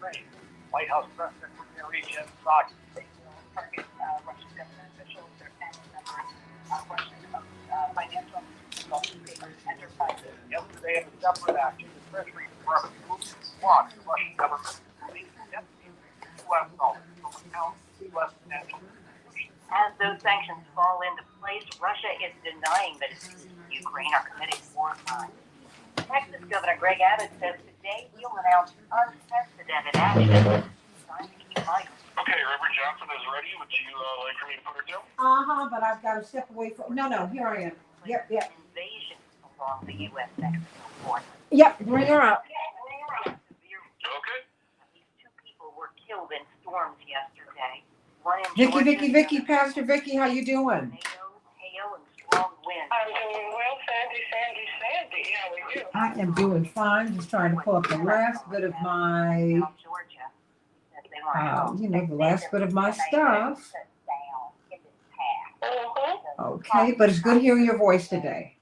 Ukraine. White House Press Secretary Jen Psaki. Target Russian government officials, their family members, Russian financial enterprises. Yesterday, in a separate action, the Treasury Department moved to block the Russian government releasing U.S. dollars from accounts of U.S. financial institutions. As those sanctions fall into place, Russia is denying that its troops in Ukraine are committing war crimes. Texas Governor Greg Abbott says today he'll announce unprecedented action designed to keep life. Okay, Reverend Johnson is ready. Would you like for me to put her down? But I've got to step away from. No, here I am. Yep. Invasion along the U.S.-Mexico border. Yep, bring her up. Okay. These two people were killed in storms yesterday. One in Georgia, Vicky, Pastor Vicky, how you doing? Hail and strong winds. I'm doing well, Sandy. How are you? I am doing fine. Just trying to pull up the last bit of my, Georgia. the last bit of my stuff. Mm-hmm. Okay, but it's good hearing your voice today.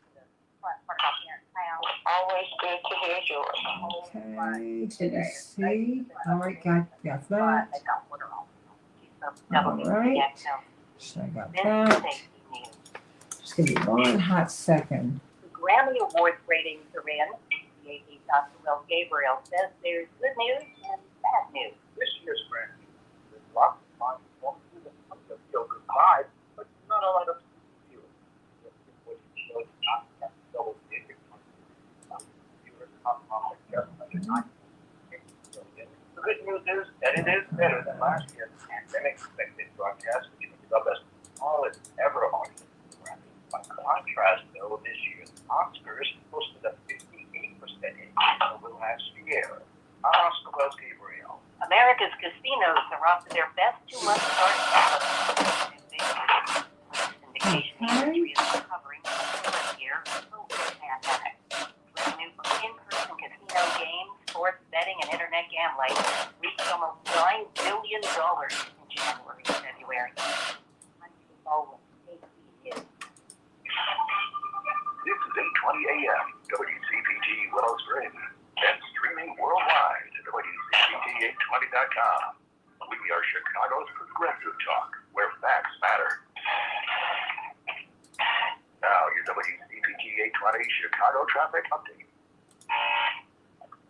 Always good to hear yours. Okay, let's see. All right, got that. All right. So I got that. Just give me one hot second. The Grammy Award ratings are in. The AP Dr. Will Gabriel says there's good news and bad news. This year's Grammy, there's lots of fun, that feel good vibes, but not a lot of feel it. What you show is not that double digit. Viewers come off just like a 9. The good news is that it is better than last year's pandemic-affected broadcast, which was the best smallest ever audience Grammy. By contrast, though, this year's Oscars posted a 58% increase over last year. Oscar Wells Gabriel. America's casinos are off to their best 2-month start ever. Syndication industry is recovering from the current year COVID pandemic. Revenue from in-person casino games, sports betting, and internet gambling reached almost $9 billion in January and February. This is 8:20 a.m. WCPT Willow Spring and streaming worldwide at WCPT820.com. We are Chicago's progressive talk, where facts matter. Now your WCPT 820 Chicago traffic update.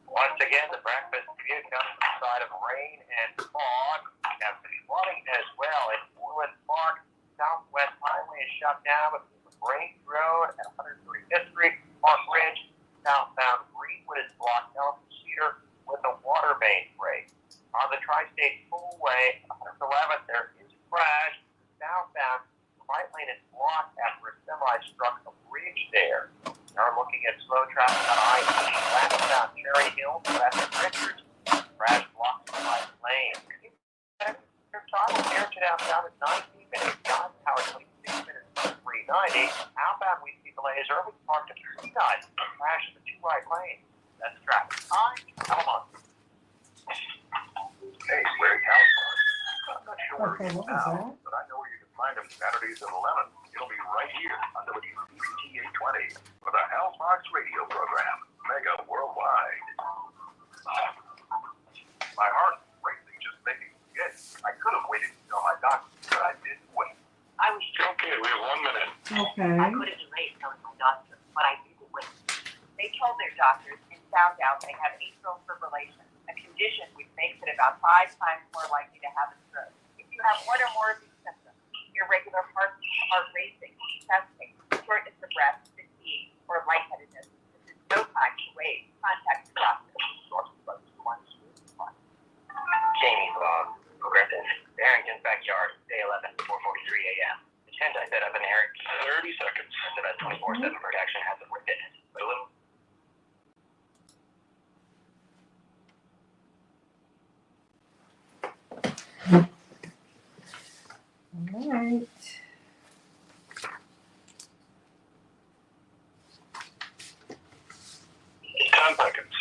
Once again, the breakfast commute comes from the side of rain and fog. We have flooding as well at Orland Park. Southwest Highway is shut down with Grange Road at 135th Street. Park Ridge, southbound Greenwood is blocked down to Cedar with a water main break. On the Tri-State Tollway, 111th, there is a crash. Southbound, the right lane is blocked after a semi struck a bridge there. Now we're looking at slow traffic on I-80 westbound Cherry Hill, west of Richards. Crash blocks the right lane. Your time will air to downtown at 19 minutes. John Power 26 minutes to 390. Outbound, we see delays early parked at 39. Crash in the 2 right lanes. That's traffic. Time, Elmont. Hey, Greg, I'm not sure where Okay, he is what was now, that? but I know where you can find him Saturdays at 11. He'll be right here on WCPT 820 for the Hellbox radio program, Mega Worldwide. My heart racing just making me forget. I could have waited to tell my doctor, but I didn't wait. I was sure Okay, we have 1 minute. Okay. I could have delayed telling my doctor, but I didn't wait. They told their doctors and found out they have atrial fibrillation, a condition which makes it about 5 times more likely to have a stroke. If you have one or more of these symptoms, irregular heart racing, chest pain, shortness of breath, fatigue, or lightheadedness, this is no time to wait. Contact your doctor. Jamie Bob, Progressive. Barrington's backyard, day 11, 4:43 a.m. The tent I set up in Eric. 30 seconds. So that 24/7 protection hasn't worked in it. But a little. All right. 10 seconds.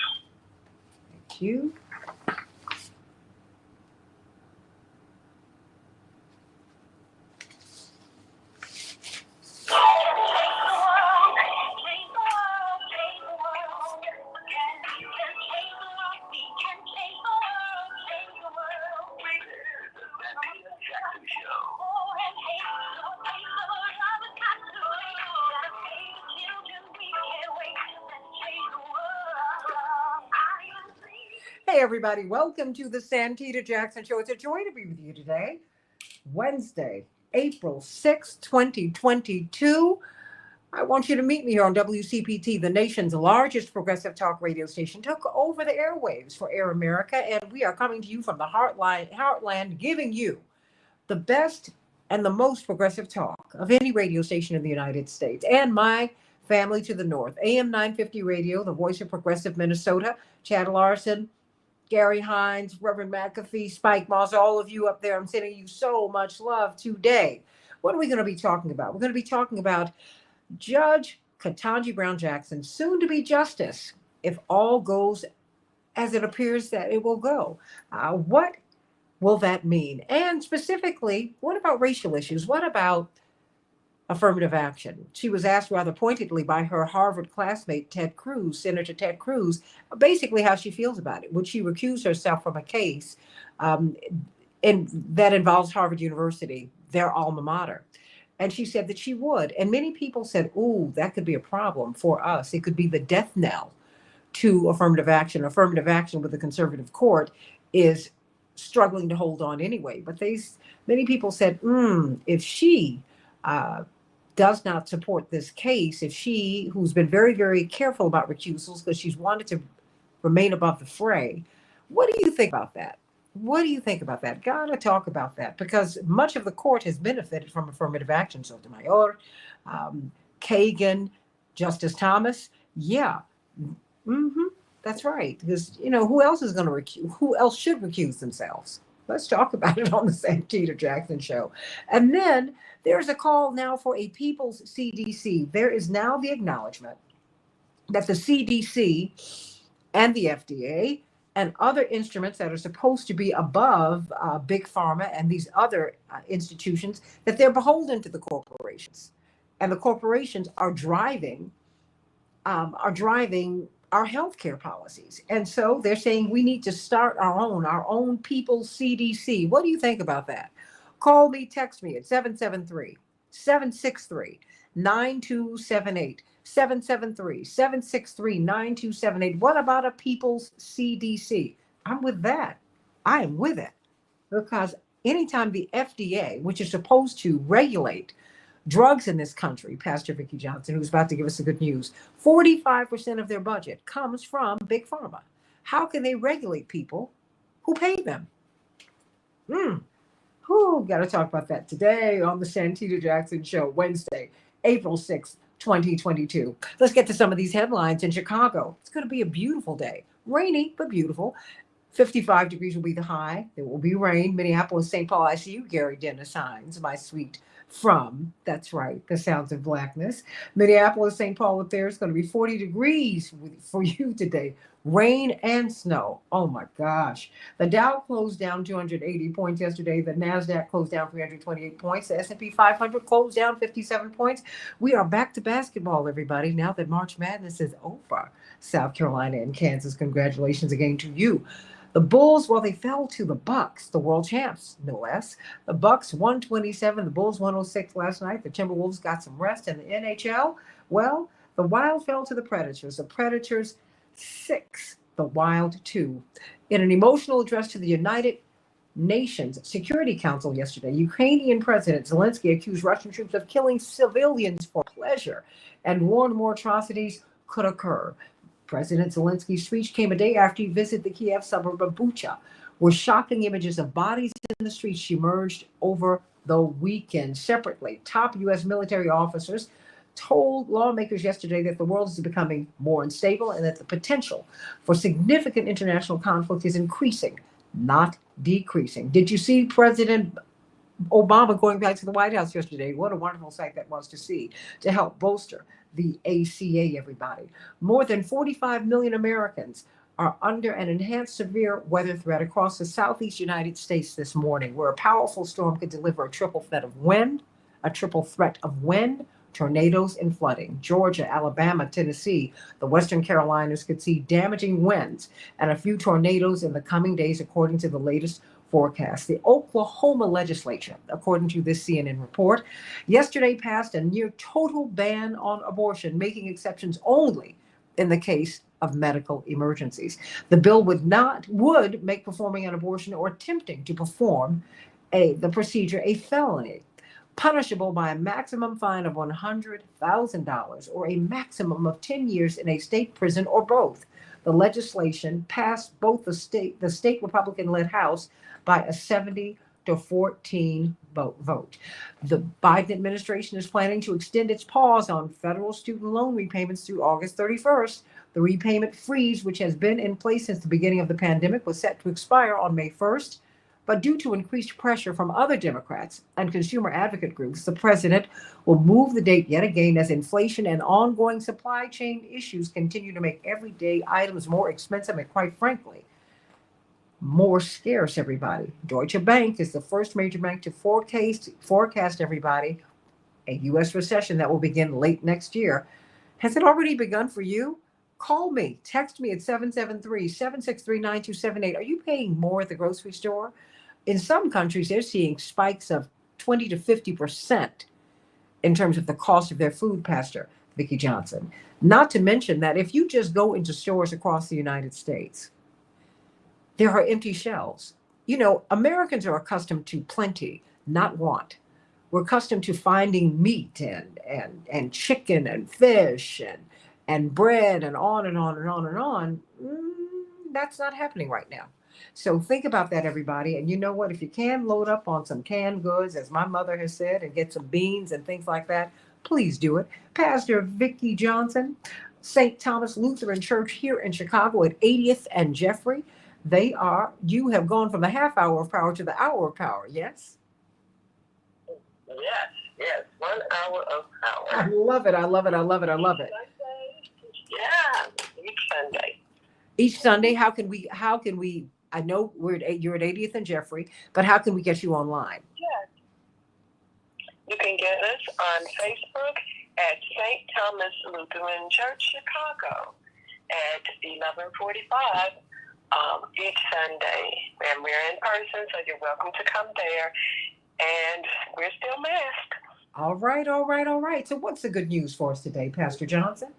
Hey, everybody. Welcome to the Santita Jackson Show. It's a joy to be with you today. Wednesday, April 6th, 2022. I want you to meet me here on WCPT, the nation's largest progressive talk radio station. Took over the airwaves for Air America, and we are coming to you from the heartland, giving you the best and the most progressive talk of any radio station in the United States. And my family to the north, AM 950 Radio, the voice of progressive Minnesota, Chad Larson, Gary Hines, Reverend McAfee, Spike Moss, all of you up there. I'm sending you so much love today. What are we going to be talking about? We're going to be talking about Judge Ketanji Brown Jackson, soon to be justice, if all goes as it appears that it will go. What will that mean? And specifically, what about racial issues? What about affirmative action? She was asked rather pointedly by her Harvard classmate, Ted Cruz, Senator Ted Cruz, basically how she feels about it. Would she recuse herself from a case and that involves Harvard University, their alma mater? And she said that she would. And many people said, ooh, that could be a problem for us. It could be the death knell to affirmative action. Affirmative action with the conservative court is struggling to hold on anyway. But many people said, if she does not support this case, if she, who's been very, very careful about recusals because she's wanted to remain above the fray, what do you think about that? What do you think about that? Gotta talk about that because much of the court has benefited from affirmative action. Sotomayor, Kagan, Justice Thomas. Yeah. That's right. Because, who else is going to recuse? Who else should recuse themselves? Let's talk about it on the Santita Jackson Show. And then there's a call now for a people's CDC. There is now the acknowledgement that the CDC and the FDA and other instruments that are supposed to be above Big Pharma and these other institutions, that they're beholden to the corporations. And the corporations are driving our healthcare policies. And so they're saying we need to start our own people's CDC. What do you think about that? Call me, text me at 773-763-9278. 773-763-9278. What about a people's CDC? I'm with that. I am with it. Because anytime the FDA, which is supposed to regulate drugs in this country, Pastor Vicki Johnson, who's about to give us the good news, 45% of their budget comes from Big Pharma. How can they regulate people who pay them? Got to talk about that today on the Santita Jackson Show, Wednesday, April 6th, 2022. Let's get to some of these headlines in Chicago. It's going to be a beautiful day. Rainy, but beautiful. 55 degrees will be the high. There will be rain. Minneapolis, St. Paul, I see you, Gary Dennis Hines, my sweet from, that's right, the Sounds of Blackness. Minneapolis, St. Paul up there is going to be 40 degrees for you today. Rain and snow. Oh my gosh. The Dow closed down 280 points yesterday. The NASDAQ closed down 328 points. The S&P 500 closed down 57 points. We are back to basketball, everybody, now that March Madness is over. South Carolina and Kansas, congratulations again to you. The Bulls, well, they fell to the Bucks, the world champs, no less. The Bucks 127, the Bulls 106 last night. The Timberwolves got some rest. In the NHL, well, the Wild fell to the Predators. The Predators 6, the Wild 2. In an emotional address to the United Nations Security Council yesterday, Ukrainian President Zelensky accused Russian troops of killing civilians for pleasure and warned more atrocities could occur. President Zelensky's speech came a day after he visited the Kiev suburb of Bucha, where shocking images of bodies in the streets emerged over the weekend. Separately, top U.S. military officers told lawmakers yesterday that the world is becoming more unstable and that the potential for significant international conflict is increasing, not decreasing. Did you see President Obama going back to the White House yesterday? What a wonderful sight that was to see, to help bolster the ACA, everybody. More than 45 million Americans are under an enhanced severe weather threat across the southeast United States this morning, where a powerful storm could deliver a triple threat of wind, tornadoes, and flooding. Georgia, Alabama, Tennessee, the Western Carolinas could see damaging winds and a few tornadoes in the coming days, according to the latest forecast. The Oklahoma legislature, according to this CNN report, yesterday passed a near total ban on abortion, making exceptions only in the case of medical emergencies. The bill would make performing an abortion or attempting to perform the procedure a felony, punishable by a maximum fine of $100,000 or a maximum of 10 years in a state prison or both. The legislation passed both the state Republican-led House by a 70-14 vote. The Biden administration is planning to extend its pause on federal student loan repayments through August 31st. The repayment freeze, which has been in place since the beginning of the pandemic, was set to expire on May 1st. But due to increased pressure from other Democrats and consumer advocate groups, the president will move the date yet again as inflation and ongoing supply chain issues continue to make everyday items more expensive and, quite frankly, more scarce, everybody. Deutsche Bank is the first major bank to forecast everybody a U.S. recession that will begin late next year. Has it already begun for you? Call me, text me at 773-763-9278. Are you paying more at the grocery store? In some countries, they're seeing spikes of 20 to 50% in terms of the cost of their food, Pastor Vicki Johnson. Not to mention that if you just go into stores across the United States, there are empty shelves. You know, Americans are accustomed to plenty, not want. We're accustomed to finding meat and chicken and fish and bread and on and on and on and on. That's not happening right now. So think about that, everybody. And you know what? If you can load up on some canned goods, as my mother has said, and get some beans and things like that, please do it. Pastor Vicki Johnson, St. Thomas Lutheran Church here in Chicago at 80th and Jeffrey. You have gone from the half hour of power to the hour of power, yes? Yes, 1 hour of power. I love it. I love it. I love it. I love it. Yeah, each Sunday. Each Sunday, how can we, I know you're at 80th and Jeffrey, but how can we get you online? Yes. You can get us on Facebook at St. Thomas Lutheran Church, Chicago at 11:45 each Sunday. And we're in person, so you're welcome to come there. And we're still masked. All right, all right, all right. So what's the good news for us today, Pastor Johnson?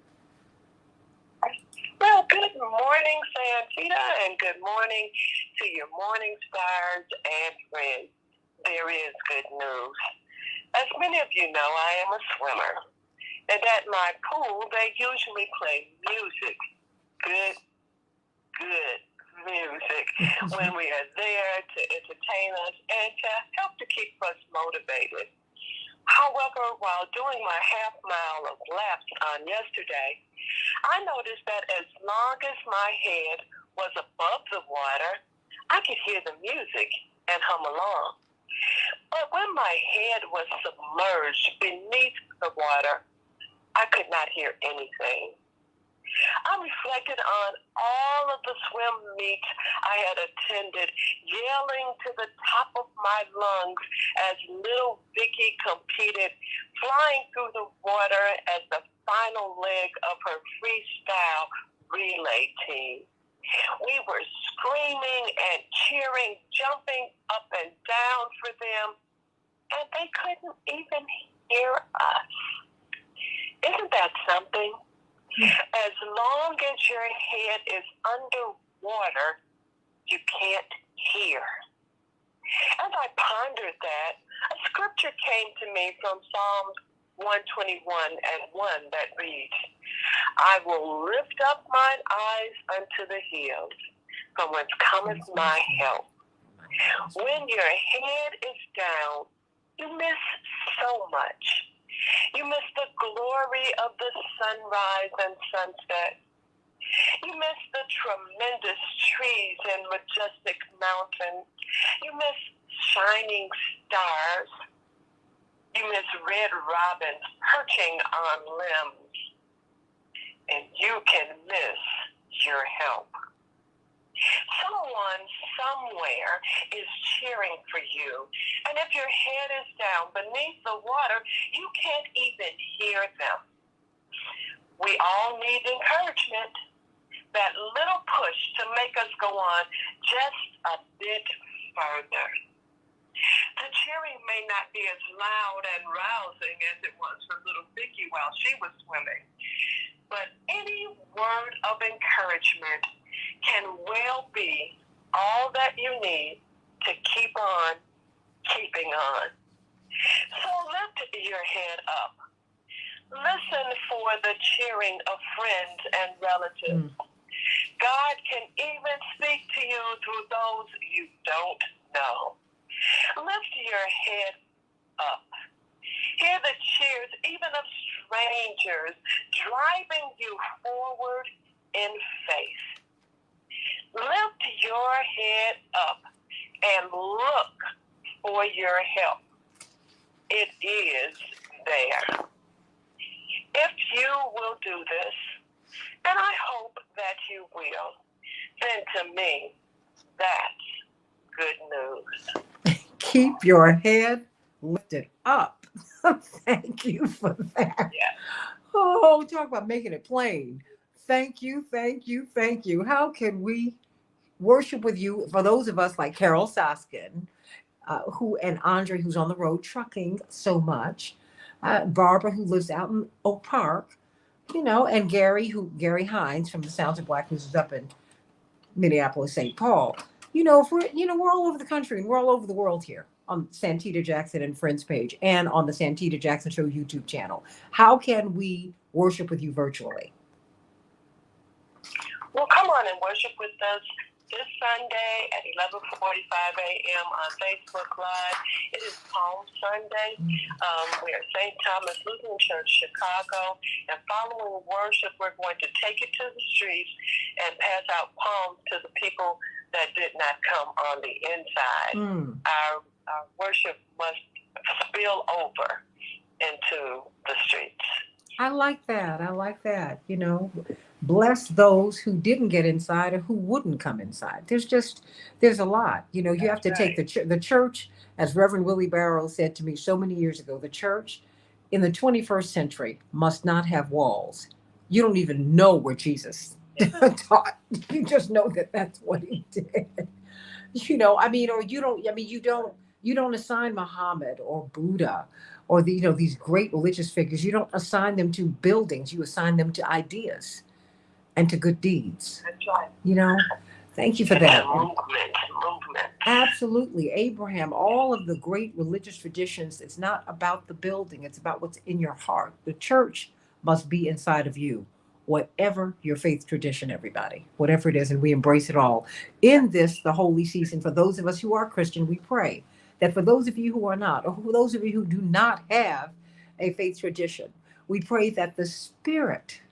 Well, good morning, Santita, and good morning to your morning stars and friends. There is good news. As many of you know, I am a swimmer. And at my pool, they usually play music. Good music when we are there to entertain us and to help to keep us motivated. However, while doing my half mile of laps on yesterday, I noticed that as long as my head was above the water, I could hear the music and hum along. But when my head was submerged beneath the water, I could not hear anything. I reflected on all of the swim meets I had attended, yelling to the top of my lungs as little Vicky competed, flying through the water as the final leg of her freestyle relay team. We were screaming and cheering, jumping up and down for them, and they couldn't even hear us. Isn't that something? As long as your head is underwater, you can't hear. As I pondered that, a scripture came to me from Psalms 121:1 that reads, I will lift up mine eyes unto the hills, from whence cometh my help. When your head is down, you miss so much. You miss the glory of the sunrise and sunset. You miss the tremendous trees and majestic mountains. You miss shining stars. You miss red robins perching on limbs. And you can miss your help. Someone somewhere is cheering for you. And if your head is down beneath the water, you can't even hear them. We all need encouragement, that little push to make us go on just a bit further. The cheering may not be as loud and rousing as it was for little Vicky while she was swimming, but in any word of encouragement can well be all that you need to keep on keeping on. So lift your head up. Listen for the cheering of friends and relatives. God can even speak to you through those you don't know. Lift your head up. Hear the cheers even of strangers driving you forward in faith. Lift your head up and look for your help. It is there. If you will do this, and I hope that you will, then to me, that's good news. Keep your head lifted up. Thank you for that. Yeah. Oh, talk about making it plain. Thank you, thank you, thank you. How can we worship with you? For those of us like Carol Soskin, who and Andre, who's on the road trucking so much, Barbara, who lives out in Oak Park, and Gary Hines from the Sounds of Black News is up in Minneapolis, St. Paul. If we're all over the country and we're all over the world here on Santita Jackson and Friends page and on the Santita Jackson Show YouTube channel. How can we worship with you virtually? Well, come on and worship with us this Sunday at 11:45 a.m. on Facebook Live. It is Palm Sunday. We are St. Thomas Lutheran Church, Chicago. And following worship, we're going to take it to the streets and pass out palms to the people that did not come on the inside. Our worship must spill over into the streets. I like that. Bless those who didn't get inside or who wouldn't come inside. There's a lot. You have to take the church, as Reverend Willie Barrow said to me so many years ago, the church in the 21st century must not have walls. You don't even know where Jesus taught. You just know that that's what he did. You don't assign Muhammad or Buddha or these great religious figures. You don't assign them to buildings. You assign them to ideas and to good deeds. That's right. Thank you for that. Movement. Absolutely. Abraham, all of the great religious traditions, it's not about the building. It's about what's in your heart. The church must be inside of you, whatever your faith tradition, everybody, whatever it is, and we embrace it all. In this, the holy season, for those of us who are Christian, we pray that for those of you who are not, or for those of you who do not have a faith tradition, we pray that the Spirit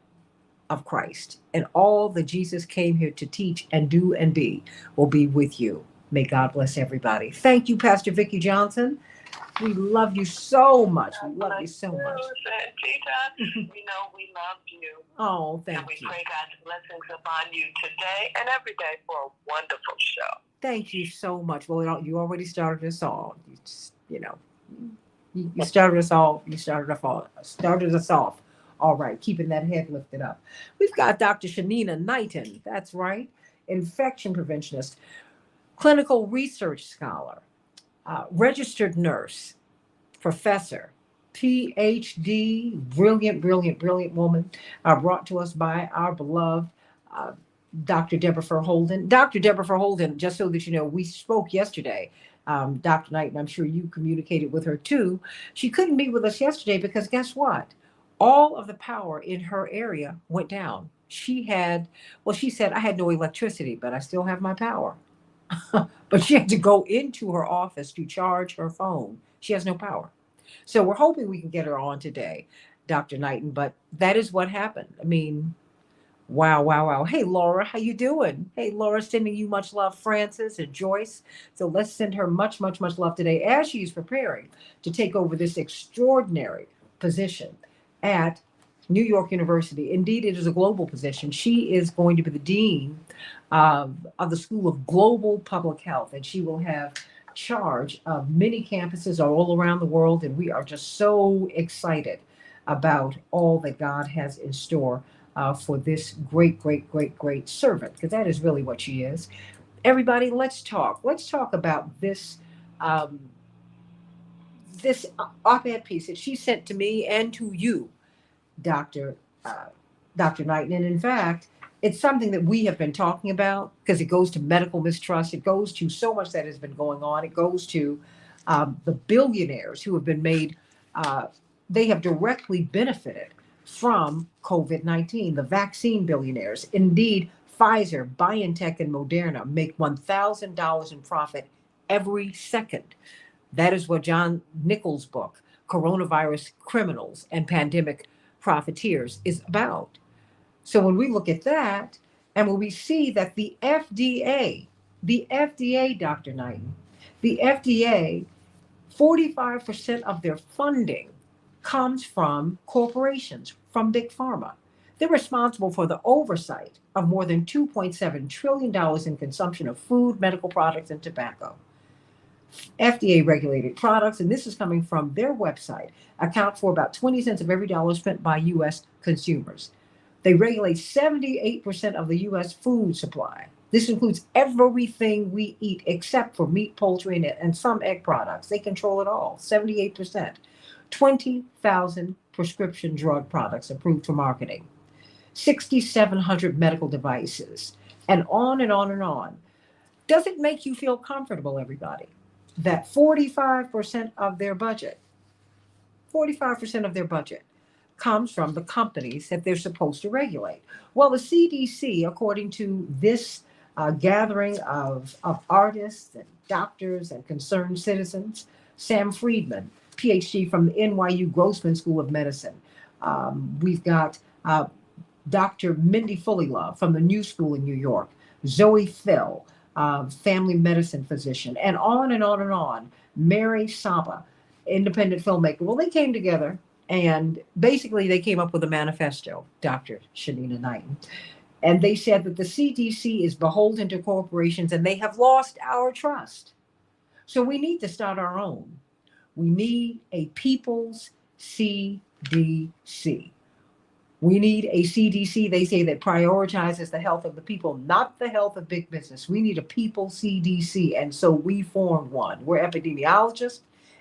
of Christ and all that Jesus came here to teach and do and be will be with you. May God bless everybody. Thank you, Pastor Vicki Johnson. We love you so much. We love you so much. Santita, we love you. Oh, thank you. And we pray God's blessings upon you today and every day for a wonderful show. Thank you so much. Well, you already started us all. You started us all. You started us off. All right, keeping that head lifted up. We've got Dr. Shanina Knighton. That's right, infection preventionist, clinical research scholar, registered nurse, professor, PhD, brilliant woman, brought to us by our beloved Dr. Deborah Holden. Dr. Deborah Holden, just so that you know, we spoke yesterday. Dr. Knighton, I'm sure you communicated with her too. She couldn't be with us yesterday because guess what? All of the power in her area went down. She said, I had no electricity, but I still have my power. But she had to go into her office to charge her phone. She has no power. So we're hoping we can get her on today, Dr. Knighton, but that is what happened. I mean, wow. Hey, Laura, how you doing? Hey, Laura, sending you much love, Francis and Joyce. So let's send her much love today as she's preparing to take over this extraordinary position at New York University. Indeed, it is a global position. She is going to be the dean of the School of Global Public Health, and she will have charge of many campuses all around the world. And we are just so excited about all that God has in store for this great servant, because that is really what she is. Everybody, let's talk. Let's talk about this this op-ed piece that she sent to me and to you, Dr. Dr. Knighton. And in fact, it's something that we have been talking about because it goes to medical mistrust. It goes to so much that has been going on. It goes to the billionaires who have been made, uh, they have directly benefited from COVID 19, the vaccine billionaires. Indeed, Pfizer, BioNTech, and Moderna make $1,000 in profit every second. That is what John Nichols' book, Coronavirus Criminals and Pandemic Profiteers, is about. So when we look at that, and when we see that the FDA, Dr. Knighton, the FDA, 45% of their funding comes from corporations, from big pharma. They're responsible for the oversight of more than $2.7 trillion in consumption of food, medical products, and tobacco. FDA regulated products, and this is coming from their website, account for about 20 cents of every dollar spent by U.S. consumers. They regulate 78% of the U.S. food supply. This includes everything we eat except for meat, poultry, and some egg products. They control it all, 78%. 20,000 prescription drug products approved for marketing, 6,700 medical devices, and on and on and on. Does it make you feel comfortable, everybody, that 45% of their budget comes from the companies that they're supposed to regulate? Well, the CDC, according to this gathering of artists and doctors and concerned citizens, Sam Friedman, PhD from the NYU Grossman School of Medicine. We've got Dr. Mindy Fullilove from the New School in New York, Zoe Phil, family medicine physician, and on and on and on. Mary Saba, independent filmmaker. Well, they came together and basically they came up with a manifesto, Dr. Shanina Knighton. And they said that the CDC is beholden to corporations and they have lost our trust. So we need to start our own. We need a people's CDC. We need a CDC, they say, that prioritizes the health of the people, not the health of big business. We need a people CDC. And so we formed one. We're epidemiologists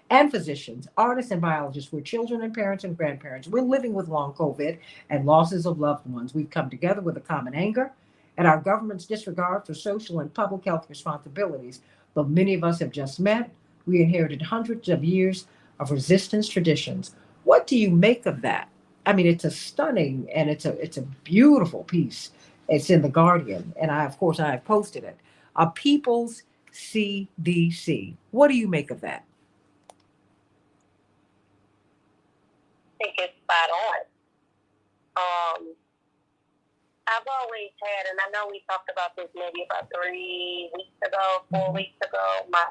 and physicians, artists and biologists. We're children and parents and grandparents. We're living with long COVID and losses of loved ones. We've come together with a common anger at our government's disregard for social and public health responsibilities. Though many of us have just met, we inherited hundreds of years of resistance traditions. What do you make of that? I mean, it's a stunning and it's a beautiful piece. It's in the Guardian, and I have posted it. A people's CDC. What do you make of that? I think it's spot on. I've always had, and I know we talked about this maybe about 3 weeks ago, 4 weeks ago, my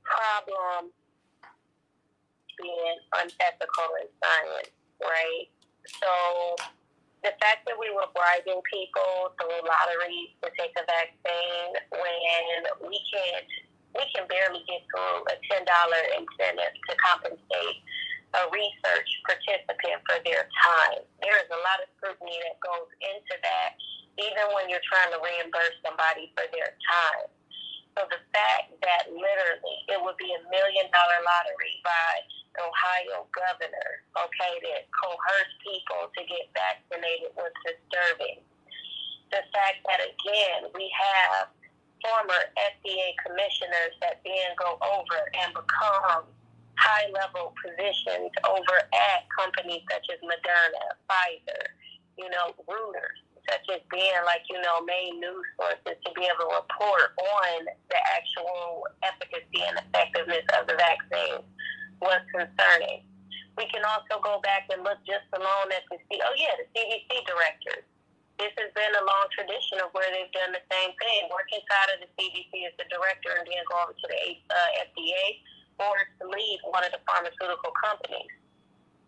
problem being unethical in science, right? So the fact that we were bribing people through lotteries to take a vaccine when we can barely get through a $10 incentive to compensate a research participant for their time. There is a lot of scrutiny that goes into that, even when you're trying to reimburse somebody for their time. So the fact that literally it would be $1 million lottery by the Ohio governor, okay, that coerced people to get vaccinated was disturbing. The fact that, again, we have former FDA commissioners that then go over and become high-level positions over at companies such as Moderna, Pfizer, Reuters, such as being main news sources to be able to report on the actual efficacy and effectiveness of the vaccine was concerning. We can also go back and look just alone at the CDC directors. This has been a long tradition of where they've done the same thing. Work inside of the CDC as the director and then go over to the FDA or to lead one of the pharmaceutical companies.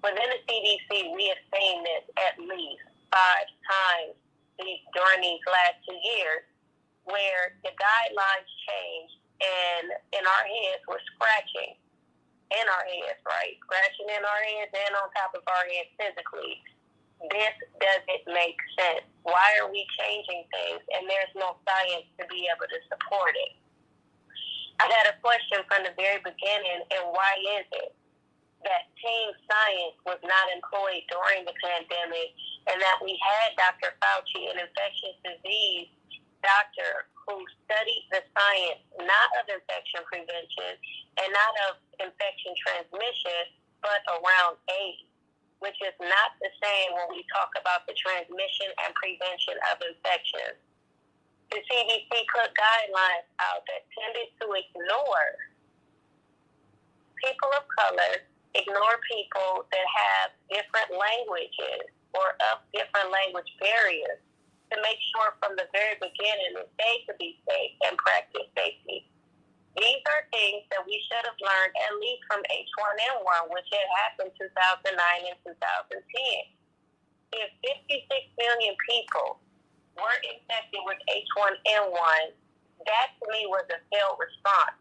Within the CDC, we have seen this at least 5 times during these last 2 years, where the guidelines changed, and in our heads, we're scratching in our heads, right? Scratching in our heads and on top of our heads physically. This doesn't make sense. Why are we changing things and there's no science to be able to support it? I had a question from the very beginning, and why is it that team science was not employed during the pandemic and that we had Dr. Fauci, an infectious disease doctor who studied the science, not of infection prevention and not of infection transmission, but around AIDS, which is not the same when we talk about the transmission and prevention of infections. The CDC put guidelines out that tended to ignore people of color, ignore people that have different languages or of different language barriers to make sure from the very beginning that they could be safe and practice safety. These are things that we should have learned at least from H1N1, which had happened 2009 and 2010. If 56 million people were infected with H1N1, that to me was a failed response,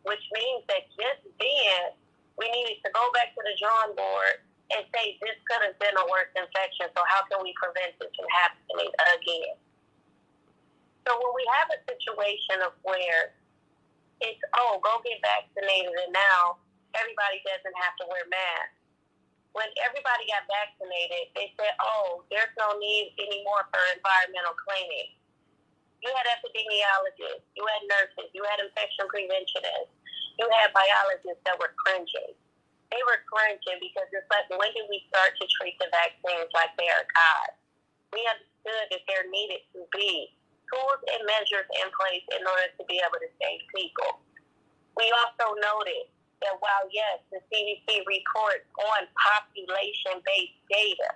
which means that just then we needed to go back to the drawing board and say this could have been a worse infection, so how can we prevent this from happening again? So when we have a situation of where it's, go get vaccinated, and now everybody doesn't have to wear masks. When everybody got vaccinated, they said, there's no need anymore for environmental cleaning. You had epidemiologists, you had nurses, you had infection preventionists, you had biologists that were cringing. They were cringing because it's like, when did we start to treat the vaccines like they are God? We understood that there needed to be tools and measures in place in order to be able to save people. We also noted that while, yes, the CDC reports on population-based data,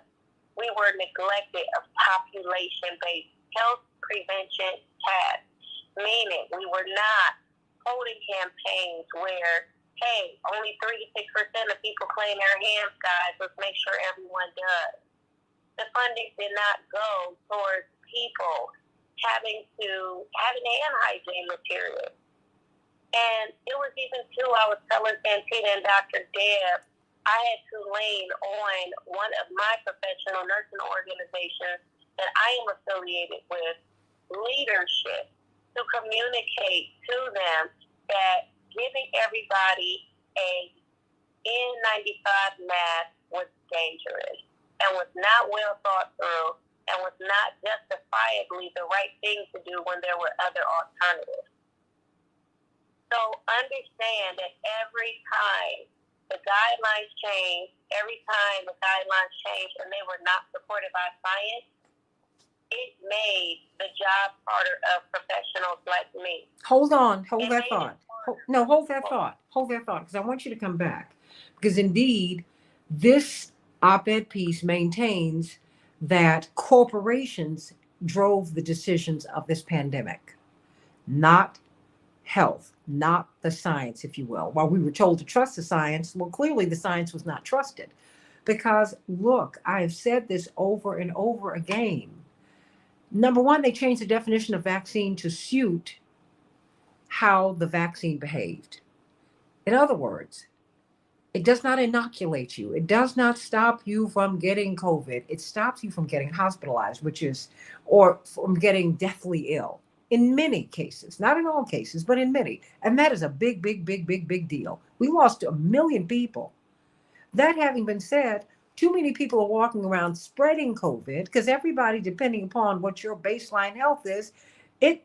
we were neglected of population-based health prevention tasks, meaning we were not holding campaigns where, hey, only 3 to 6% of people clean their hands, guys. Let's make sure everyone does. The funding did not go towards people having hand hygiene materials. And it was even too, I was telling Santita and Dr. Deb, I had to lean on one of my professional nursing organizations that I am affiliated with, leadership, to communicate to them that giving everybody a N95 mask was dangerous and was not well thought through and was not justifiably the right thing to do when there were other alternatives. So understand that every time the guidelines change, and they were not supported by science, it made the job harder of professionals like me. Hold that thought. Hold that thought, because I want you to come back. Because indeed, this op-ed piece maintains that corporations drove the decisions of this pandemic, not health, not the science, if you will. While we were told to trust the science, well, clearly the science was not trusted. Because look, I have said this over and over again. Number one, they changed the definition of vaccine to suit how the vaccine behaved. In other words, it does not inoculate you. It does not stop you from getting COVID. It stops you from getting hospitalized, or from getting deathly ill. In many cases, not in all cases, but in many. And that is a big, big, big, big, big deal. We lost 1 million people. That having been said, too many people are walking around spreading COVID because everybody, depending upon what your baseline health is,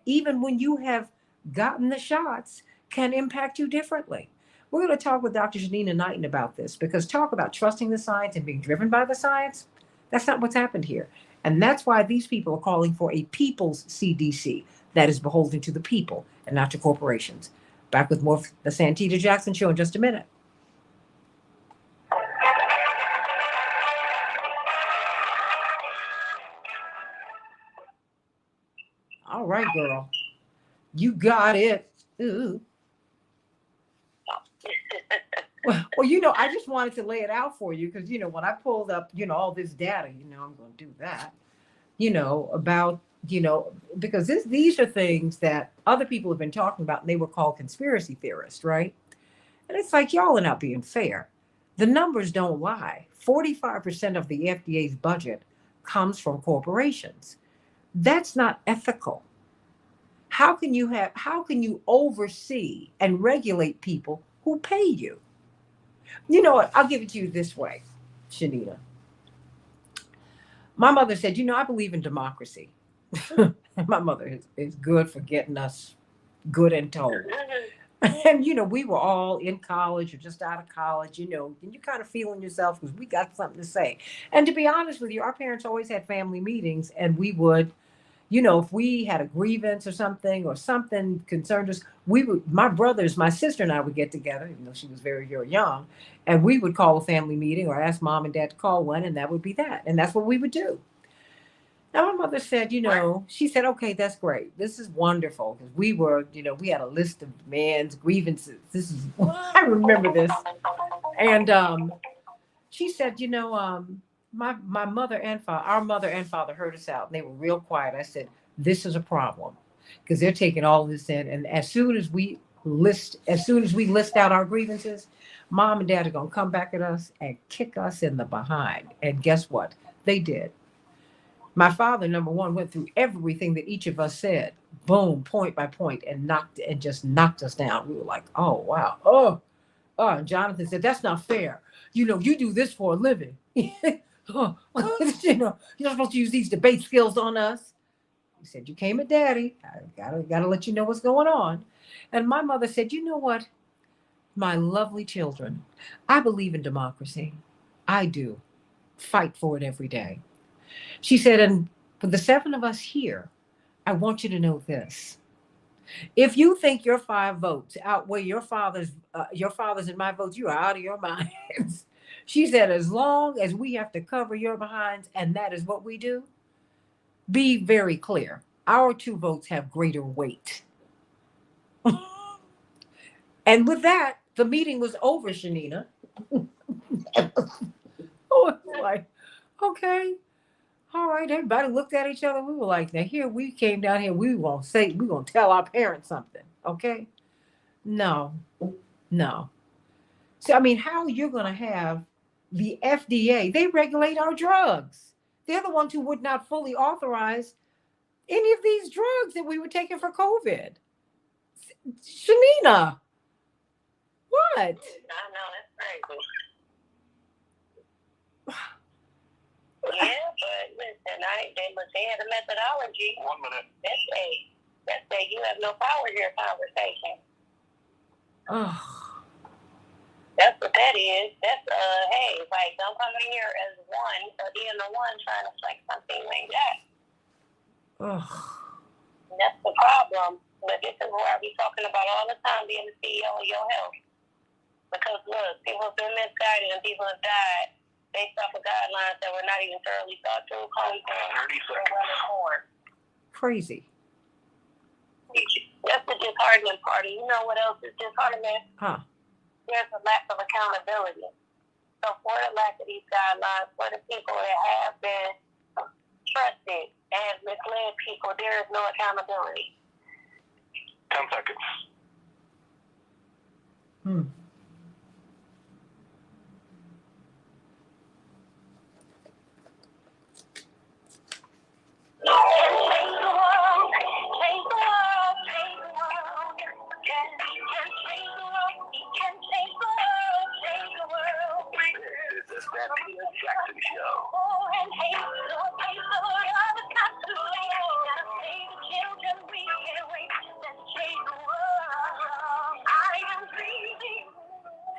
even when you have gotten the shots, can impact you differently. We're going to talk with Dr. Janina Knighton about this, because talk about trusting the science and being driven by the science, that's not what's happened here. And that's why these people are calling for a people's CDC that is beholden to the people and not to corporations. Back with more of the Santita Jackson Show in just a minute. All right, girl. You got it. Ooh. Well, I just wanted to lay it out for you because, when I pulled up, all this data, I'm going to do that, about, because these are things that other people have been talking about, and they were called conspiracy theorists, right? And it's like, y'all are not being fair. The numbers don't lie. 45% of the FDA's budget comes from corporations. That's not ethical. How can you oversee and regulate people who pay you? You know what? I'll give it to you this way, Shanita. My mother said, I believe in democracy. My mother is good for getting us good and told. And we were all in college or just out of college, and you kind of feeling yourself because we got something to say. And to be honest with you, our parents always had family meetings, and we would, if we had a grievance or something concerned us, we would, my brothers, my sister and I would get together, even though she was very, very young, and we would call a family meeting or ask mom and dad to call one, and that would be that. And that's what we would do. Now, my mother said, she said, okay, that's great. This is wonderful. Because we were, we had a list of demands, grievances. This is, I remember this. And she said, my mother and father, our mother and father heard us out. And they were real quiet. I said, this is a problem. Because they're taking all of this in. And as soon as we list out our grievances, mom and dad are going to come back at us and kick us in the behind. And guess what? They did. My father, number one, went through everything that each of us said, boom, point by point, and just knocked us down. We were like, oh, wow. Oh, and Jonathan said, that's not fair. You do this for a living. You're not supposed to use these debate skills on us. He said, you came at daddy. I gotta let you know what's going on. And my mother said, you know what? My lovely children, I believe in democracy. I do. Fight for it every day. She said, and for the 7 of us here, I want you to know this. If you think your 5 votes outweigh your father's and my votes, you are out of your minds. She said, as long as we have to cover your behinds, and that is what we do, be very clear. Our 2 votes have greater weight. And with that, the meeting was over, Shanina. Oh, like, okay. All right, everybody looked at each other. We were like, now here we came down here. We're going to tell our parents something. Okay. No. So, I mean, how you're going to have the FDA, they regulate our drugs. They're the ones who would not fully authorize any of these drugs that we were taking for COVID. Shanina, what? I know, that's crazy. Yeah, but listen, they had a methodology. 1 minute. That say you have no power here conversation. Oh. That's what that is. That's hey, like don't come in here as one or being the one trying to flex something like that. Oh. That's the problem. But this is where I be talking about all the time, being the CEO of your health. Because look, people have been misguided and people have died based off of guidelines that were not even thoroughly thought through. 30 seconds. Crazy. That's the disheartening part. You know what else is disheartening? Huh. There's a lack of accountability. So for the lack of these guidelines, for the people that have been trusted and misled people, there is no accountability. 10 seconds. The Santita Jackson Show.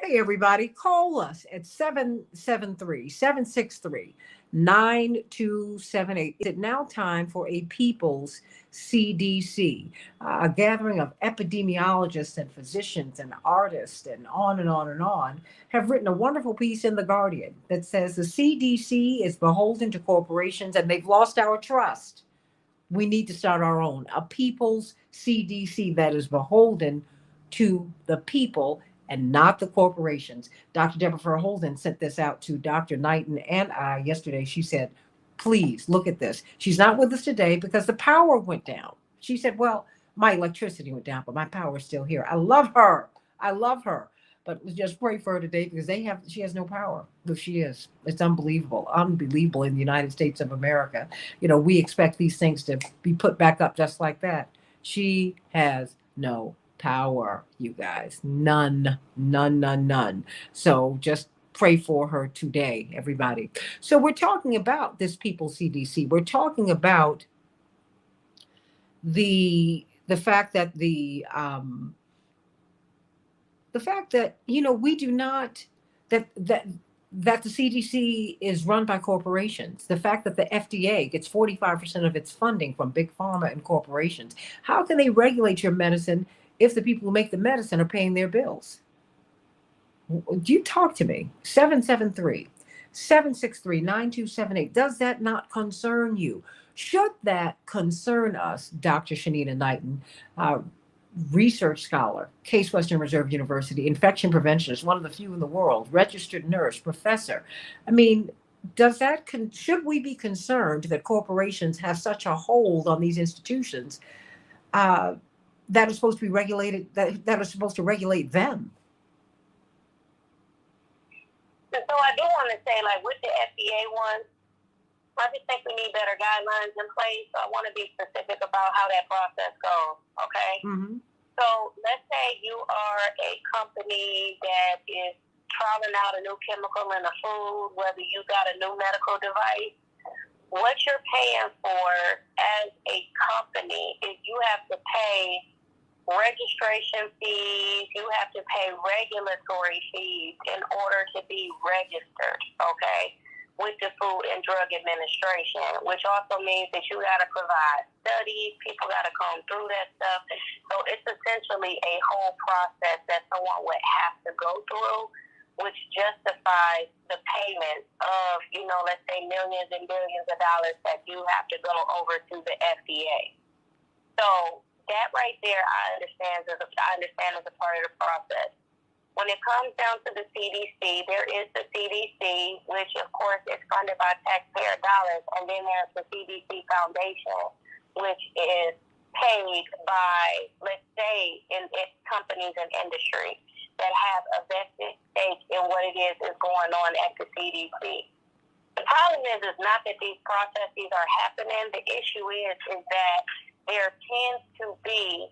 Hey, everybody, call us at 773-763-9278. Is it now time for a People's CDC, a gathering of epidemiologists and physicians and artists and on and on and on, have written a wonderful piece in The Guardian that says the CDC is beholden to corporations and they've lost our trust. We need to start our own, a People's CDC that is beholden to the people and not the corporations. Dr. Deborah Holden sent this out to Dr. Knighton and I yesterday. She said, please look at this. She's not with us today because the power went down. She said, well, my electricity went down, but my power is still here. I love her. But just pray for her today because she has no power. But she is. It's unbelievable in the United States of America. We expect these things to be put back up just like that. She has no power, you guys. None. So just pray for her today, everybody. So we're talking about this People CDC. We're talking about the fact that the fact that we do not that the CDC is run by corporations. The fact that the FDA gets 45% of its funding from big pharma and corporations. How can they regulate your medicine if the people who make the medicine are paying their bills? Do you talk to me? 773-763-9278. Does that not concern you? Should that concern us, Dr. Shanita Knighton, research scholar, Case Western Reserve University, infection preventionist, one of the few in the world, registered nurse, professor. I mean, should we be concerned that corporations have such a hold on these institutions that are supposed to be regulated, that are supposed to regulate them? So I do want to say, like with the FDA one, I just think we need better guidelines in place. So I want to be specific about how that process goes, okay? Mm-hmm. So let's say you are a company that is trialing out a new chemical in a food, whether you got a new medical device. What you're paying for as a company is you have to pay registration fees, you have to pay regulatory fees in order to be registered, okay, with the Food and Drug Administration, which also means that you got to provide studies, people got to comb through that stuff. So it's essentially a whole process that someone would have to go through, which justifies the payment of, let's say millions and billions of dollars that you have to go over to the FDA. So that right there, I understand as a part of the process. When it comes down to the CDC, there is the CDC, which of course is funded by taxpayer dollars, and then there's the CDC Foundation, which is paid by, let's say, in companies and industry that have a vested stake in what it is going on at the CDC. The problem is not that these processes are happening. The issue is that there tends to be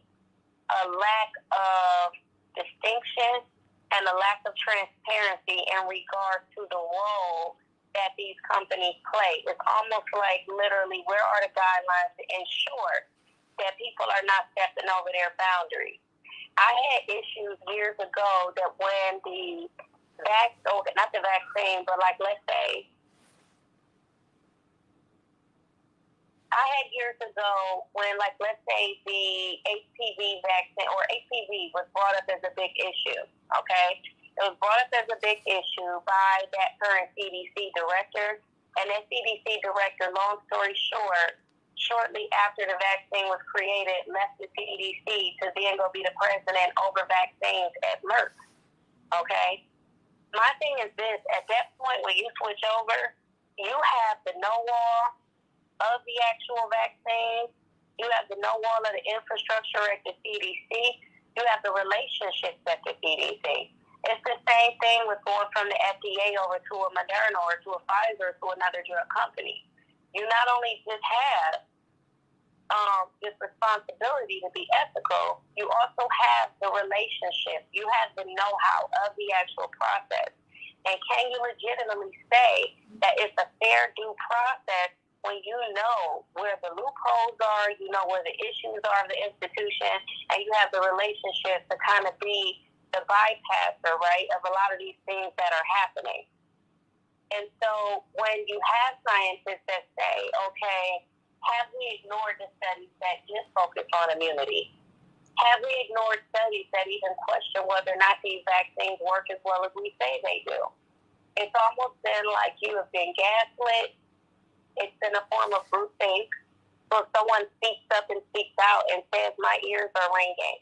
a lack of distinction and a lack of transparency in regards to the role that these companies play. It's almost like literally, where are the guidelines to ensure that people are not stepping over their boundaries? I had issues years ago that when not the vaccine, but like let's say, I had years ago when, like, let's say the HPV vaccine or HPV was brought up as a big issue, okay? It was brought up as a big issue by that current CDC director. And that CDC director, long story short, shortly after the vaccine was created, left the CDC to then go be the president over vaccines at Merck, okay? My thing is this, at that point when you switch over, you have the know-all of the actual vaccine, you have the know-all of the infrastructure at the CDC, you have the relationships at the CDC. It's the same thing with going from the FDA over to a Moderna or to a Pfizer or to another drug company. You not only just have this responsibility to be ethical, you also have the relationship, you have the know-how of the actual process. And can you legitimately say that it's a fair due process when you know where the loopholes are, you know where the issues are of the institution, and you have the relationship to kind of be the bypasser, right, of a lot of these things that are happening. And so when you have scientists that say, okay, have we ignored the studies that just focus on immunity? Have we ignored studies that even question whether or not these vaccines work as well as we say they do? It's almost been like you have been gaslit. It's in a form of groupthink. So if someone speaks up and speaks out and says, my ears are ringing.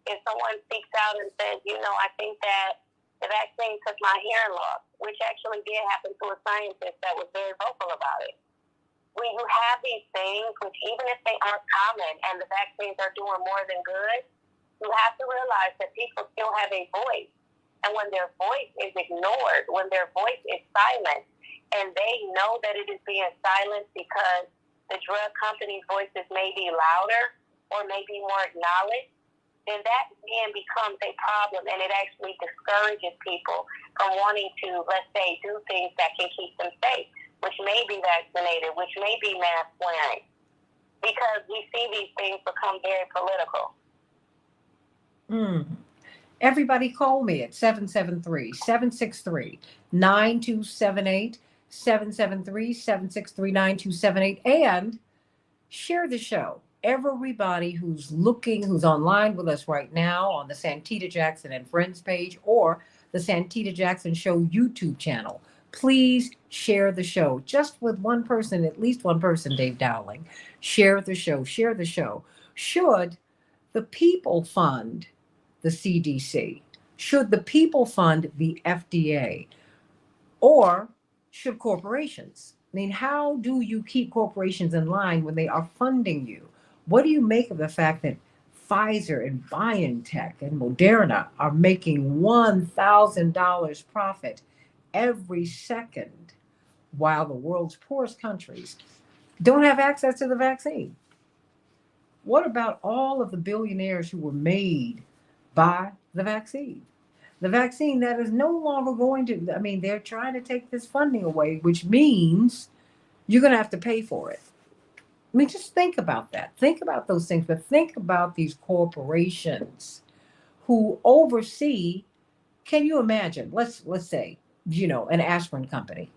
If someone speaks out and says, I think that the vaccine took my hearing loss, which actually did happen to a scientist that was very vocal about it. When you have these things, which even if they aren't common and the vaccines are doing more than good, you have to realize that people still have a voice. And when their voice is ignored, when their voice is silent, and they know that it is being silenced because the drug company's voices may be louder or may be more acknowledged, then that then becomes a problem, and it actually discourages people from wanting to, let's say, do things that can keep them safe, which may be vaccinated, which may be mask wearing, because we see these things become very political. Everybody call me at 773-763-9278, 773-763-9278, and share the show. Everybody who's online with us right now on the Santita Jackson and Friends page or the Santita Jackson Show YouTube channel, please share the show. Just with one person, at least one person, Dave Dowling. Share the show. Share the show. Should the people fund the CDC? Should the people fund the FDA? Or should corporations? I mean, how do you keep corporations in line when they are funding you? What do you make of the fact that Pfizer and BioNTech and Moderna are making $1,000 profit every second while the world's poorest countries don't have access to the vaccine? What about all of the billionaires who were made by the vaccine? The vaccine that is no longer going to, I mean, they're trying to take this funding away, which means you're going to have to pay for it. I mean, just think about that. Think about those things, but think about these corporations who oversee. Can you imagine? Let's say, an aspirin company.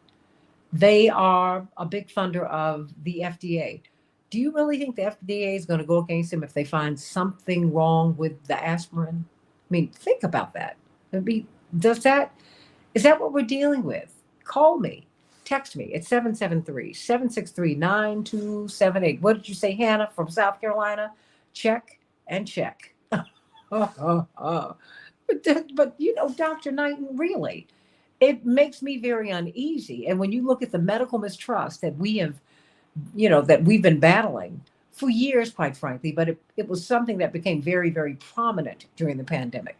They are a big funder of the FDA. Do you really think the FDA is going to go against them if they find something wrong with the aspirin? I mean, think about that. Is that what we're dealing with? Call me, text me at 773-763-9278. What did you say, Hannah from South Carolina? Check and check. But Dr. Knighton, really, it makes me very uneasy. And when you look at the medical mistrust that we have, that we've been battling for years, quite frankly, but it was something that became very, very prominent during the pandemic.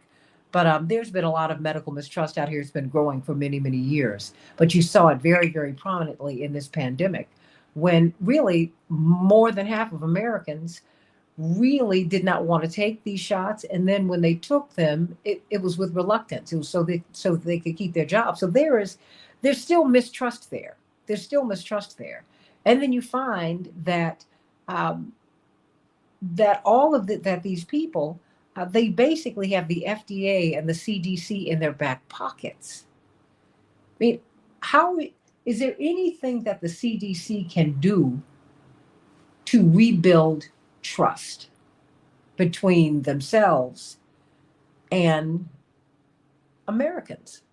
But there's been a lot of medical mistrust out here. It's been growing for many, many years. But you saw it very, very prominently in this pandemic when really more than half of Americans really did not want to take these shots. And then when they took them, it was with reluctance. It was so they could keep their jobs. So there's still mistrust there. There's still mistrust there. And then you find that that all of that these people, they basically have the FDA and the CDC in their back pockets. I mean, how is there anything that the CDC can do to rebuild trust between themselves and Americans?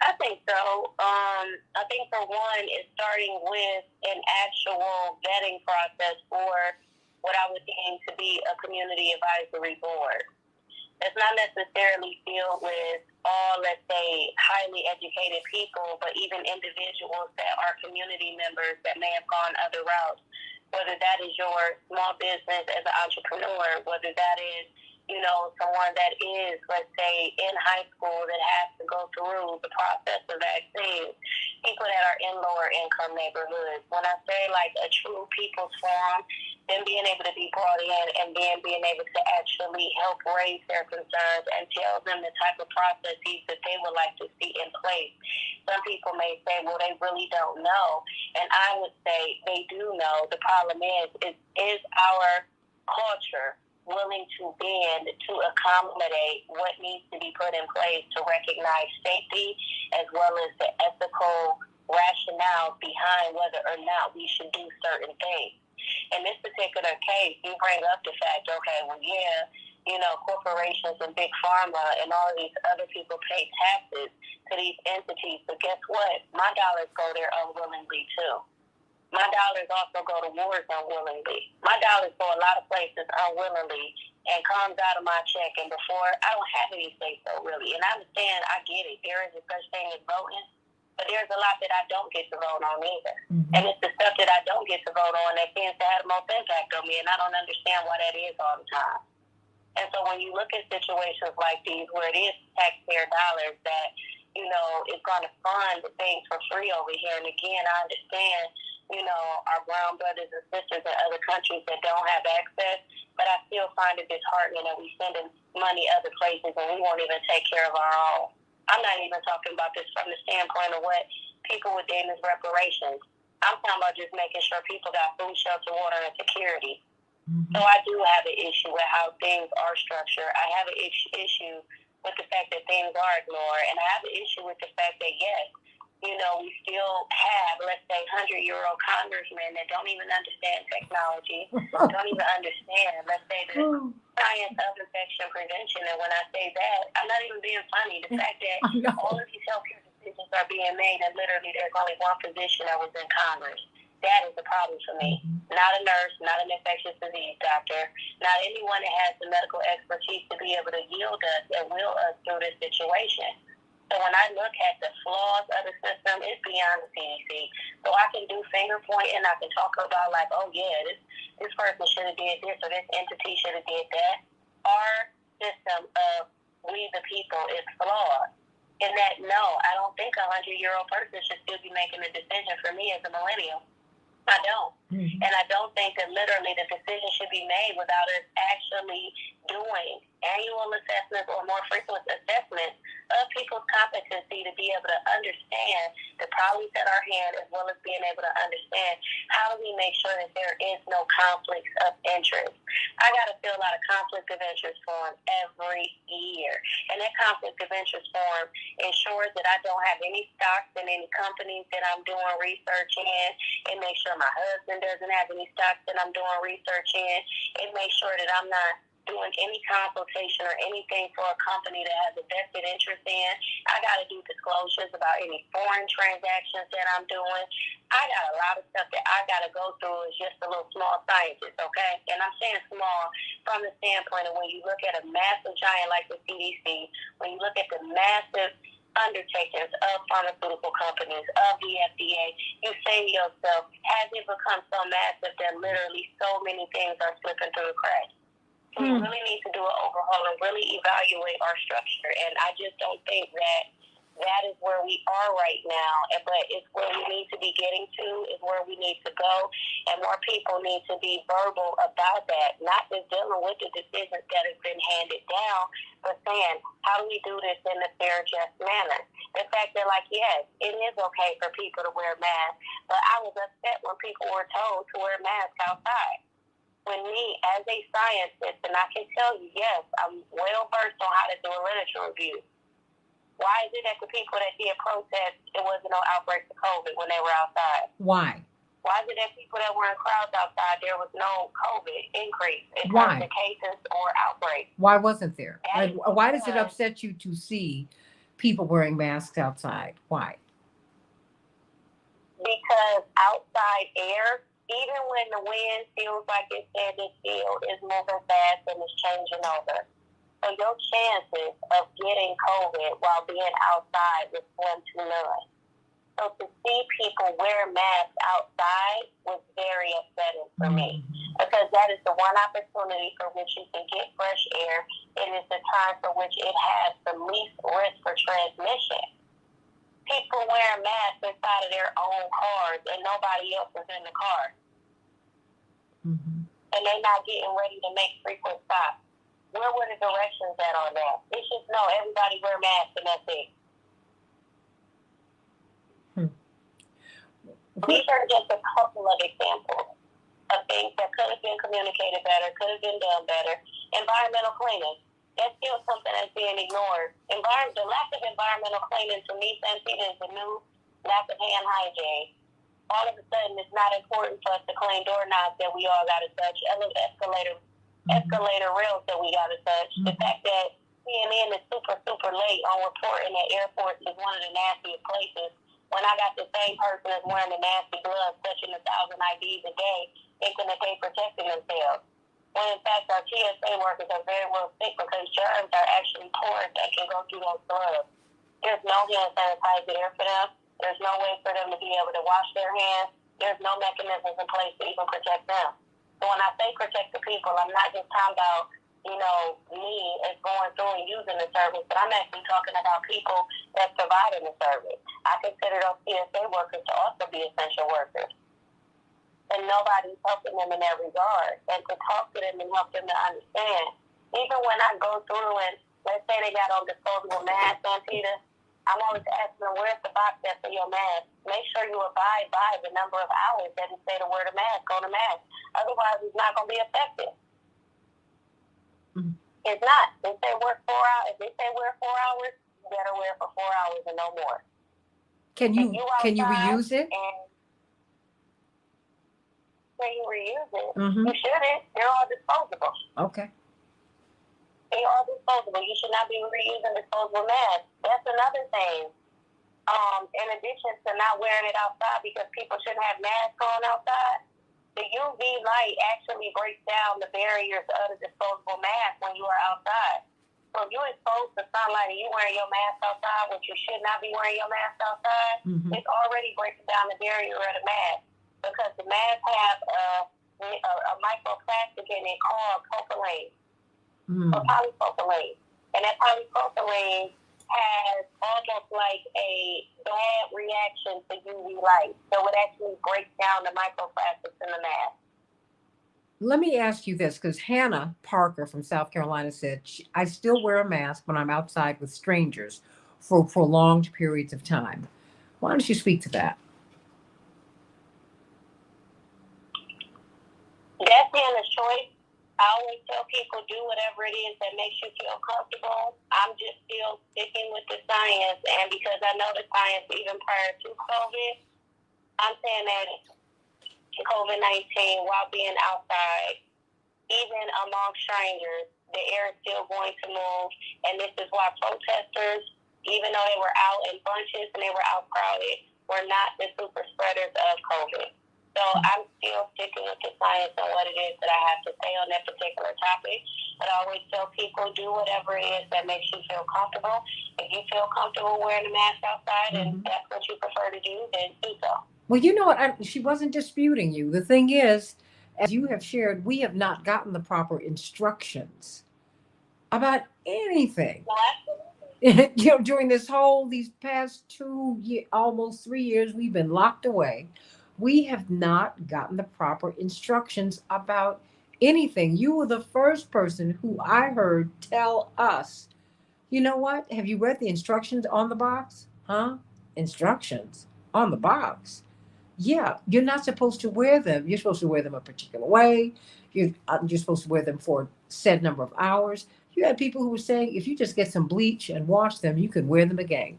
I think so. I think for one, it's starting with an actual vetting process for what I would deem to be a community advisory board. It's not necessarily filled with all, let's say, highly educated people, but even individuals that are community members that may have gone other routes. Whether that is your small business as an entrepreneur, whether that is, someone that is, let's say, in high school that has to go through the process of vaccines, people that are in lower income neighborhoods. When I say like a true people's forum, then being able to be brought in and then being able to actually help raise their concerns and tell them the type of processes that they would like to see in place. Some people may say, well, they really don't know. And I would say they do know. The problem is our culture willing to bend to accommodate what needs to be put in place to recognize safety as well as the ethical rationale behind whether or not we should do certain things. In this particular case, you bring up the fact, okay, well, yeah, corporations and big pharma and all of these other people pay taxes to these entities, but guess what? My dollars go there unwillingly too. My dollars also go to wars unwillingly. My dollars go a lot of places unwillingly and comes out of my check. And before, I don't have any say-so, really. And I understand, I get it. There is a such thing as voting, but there's a lot that I don't get to vote on either. Mm-hmm. And it's the stuff that I don't get to vote on that tends to have the most impact on me, and I don't understand why that is all the time. And so when you look at situations like these where it is taxpayer dollars that, is going to fund things for free over here, and again, I understand our brown brothers and sisters in other countries that don't have access. But I still find it disheartening that we sending money other places and we won't even take care of our own. I'm not even talking about this from the standpoint of what people would deem as reparations. I'm talking about just making sure people got food, shelter, water, and security. Mm-hmm. So I do have an issue with how things are structured. I have an issue with the fact that things are ignored. And I have an issue with the fact that, yes, we still have, let's say, 100-year-old congressmen that don't even understand technology, don't even understand, let's say, the science of infection prevention. And when I say that, I'm not even being funny. The fact that all of these healthcare decisions are being made and literally there's only one position that was in Congress. That is the problem for me. Not a nurse, not an infectious disease doctor, not anyone that has the medical expertise to be able to yield us and will us through this situation. So when I look at the flaws of the system, it's beyond the CDC. So I can do finger pointing, I can talk about like, oh yeah, this person should have did this or this entity should have did that. Our system of we the people is flawed. In that, no, I don't think a 100-year-old person should still be making a decision for me as a millennial. I don't. Mm-hmm. And I don't think that literally the decision should be made without us actually doing annual assessments or more frequent assessments of people's competency to be able to understand the problems at our hand, as well as being able to understand how do we make sure that there is no conflicts of interest. I got to fill out a conflict of interest form every year. And that conflict of interest form ensures that I don't have any stocks in any companies that I'm doing research in. It makes sure my husband doesn't have any stocks that I'm doing research in. It makes sure that I'm not doing any consultation or anything for a company that has a vested interest in. I got to do disclosures about any foreign transactions that I'm doing. I got a lot of stuff that I got to go through as just a little small scientist, okay? And I'm saying small from the standpoint of when you look at a massive giant like the CDC, when you look at the massive undertakings of pharmaceutical companies, of the FDA, you say to yourself, has it become so massive that literally so many things are slipping through the cracks? We really need to do an overhaul and really evaluate our structure. And I just don't think that is where we are right now. But it's where we need to be getting to, is where we need to go. And more people need to be verbal about that, not just dealing with the decisions that have been handed down, but saying, how do we do this in a fair, just manner? The fact that, like, yes, it is okay for people to wear masks, but I was upset when people were told to wear masks outside. When me, as a scientist, and I can tell you, yes, I'm well versed on how to do a literature review. Why is it that the people that did protest, it wasn't no outbreaks of COVID when they were outside? Why? Why is it that people that were in crowds outside, there was no COVID increase in terms of cases or outbreaks? Why wasn't there? Why does it upset you to see people wearing masks outside? Why? Because outside air, even when the wind feels like it's standing still, it's moving fast and it's changing over. So your chances of getting COVID while being outside is slim to none. So to see people wear masks outside was very upsetting for me, because that is the one opportunity for which you can get fresh air. It is the time for which it has the least risk for transmission. People wearing masks inside of their own cars and nobody else is in the car. And they're not getting ready to make frequent stops. Where were the directions at on that? It's just, no, everybody wear masks and that's it. These are just a couple of examples of things that could have been communicated better, could have been done better. Environmental cleaning, that's still something that's being ignored. The lack of environmental cleaning, to me, Santita, is the new lack of hand hygiene. All of a sudden, it's not important for us to clean doorknobs that we all got to touch, escalator rails that we got to touch. The fact that CNN is super, super late on reporting that airports is one of the nastiest places, when I got the same person that's wearing the nasty gloves, touching 1,000 IDs a day, thinking that they protecting themselves. When in fact, our TSA workers are very well sick because germs are actually pores that can go through those gloves. There's no hand sanitizer there for them. There's no way for them to be able to wash their hands. There's no mechanisms in place to even protect them. So when I say protect the people, I'm not just talking about, me as going through and using the service, but I'm actually talking about people that's providing the service. I consider those TSA workers to also be essential workers. and nobody's helping them in that regard. And to talk to them and help them to understand. Even when I go through and let's say they got on disposable masks, Santita, I'm always asking them, where's the box that's for your mask? Make sure you abide by the number of hours that it say to wear the mask on the mask. Otherwise, it's not going to be effective. Mm-hmm. It's not. If they wear 4 hours, you better wear for 4 hours and no more. Can you reuse it? Can you reuse it? Mm-hmm. You shouldn't. They're all disposable. Okay. They are disposable. You should not be reusing disposable masks. That's another thing. In addition to not wearing it outside because people shouldn't have masks on outside, the UV light actually breaks down the barriers of the disposable mask when you are outside. So if you're exposed to sunlight and you're wearing your mask outside, which you should not be wearing your mask outside, mm-hmm. It's already breaking down the barrier of the mask because the mask have a microplastic in it called propylene. Or polypropylene. And that polypropylene has almost like a bad reaction to UV light. So it actually breaks down the microplastics in the mask. Let me ask you this, because Hannah Parker from South Carolina said, I still wear a mask when I'm outside with strangers for prolonged periods of time. Why don't you speak to that? That's Hannah's choice. I always tell people do whatever it is that makes you feel comfortable. I'm just still sticking with the science, and because I know the science even prior to COVID, I'm saying that COVID-19, while being outside, even among strangers, the air is still going to move, and this is why protesters, even though they were out in bunches and they were out crowded, were not the super spreaders of COVID. So I'm still sticking with the science and what it is that I have to say on that particular topic. But I always tell people, do whatever it is that makes you feel comfortable. If you feel comfortable wearing a mask outside and that's what you prefer to do, then do so. Well, you know what? She wasn't disputing you. The thing is, as you have shared, we have not gotten the proper instructions about anything. Well, absolutely. During these past 2 years, almost 3 years, we've been locked away. We have not gotten the proper instructions about anything. You were the first person who I heard tell us, you know what? Have you read the instructions on the box? Huh? Instructions on the box. Yeah, you're not supposed to wear them. You're supposed to wear them a particular way. You're supposed to wear them for a set number of hours. You had people who were saying if you just get some bleach and wash them, you can wear them again.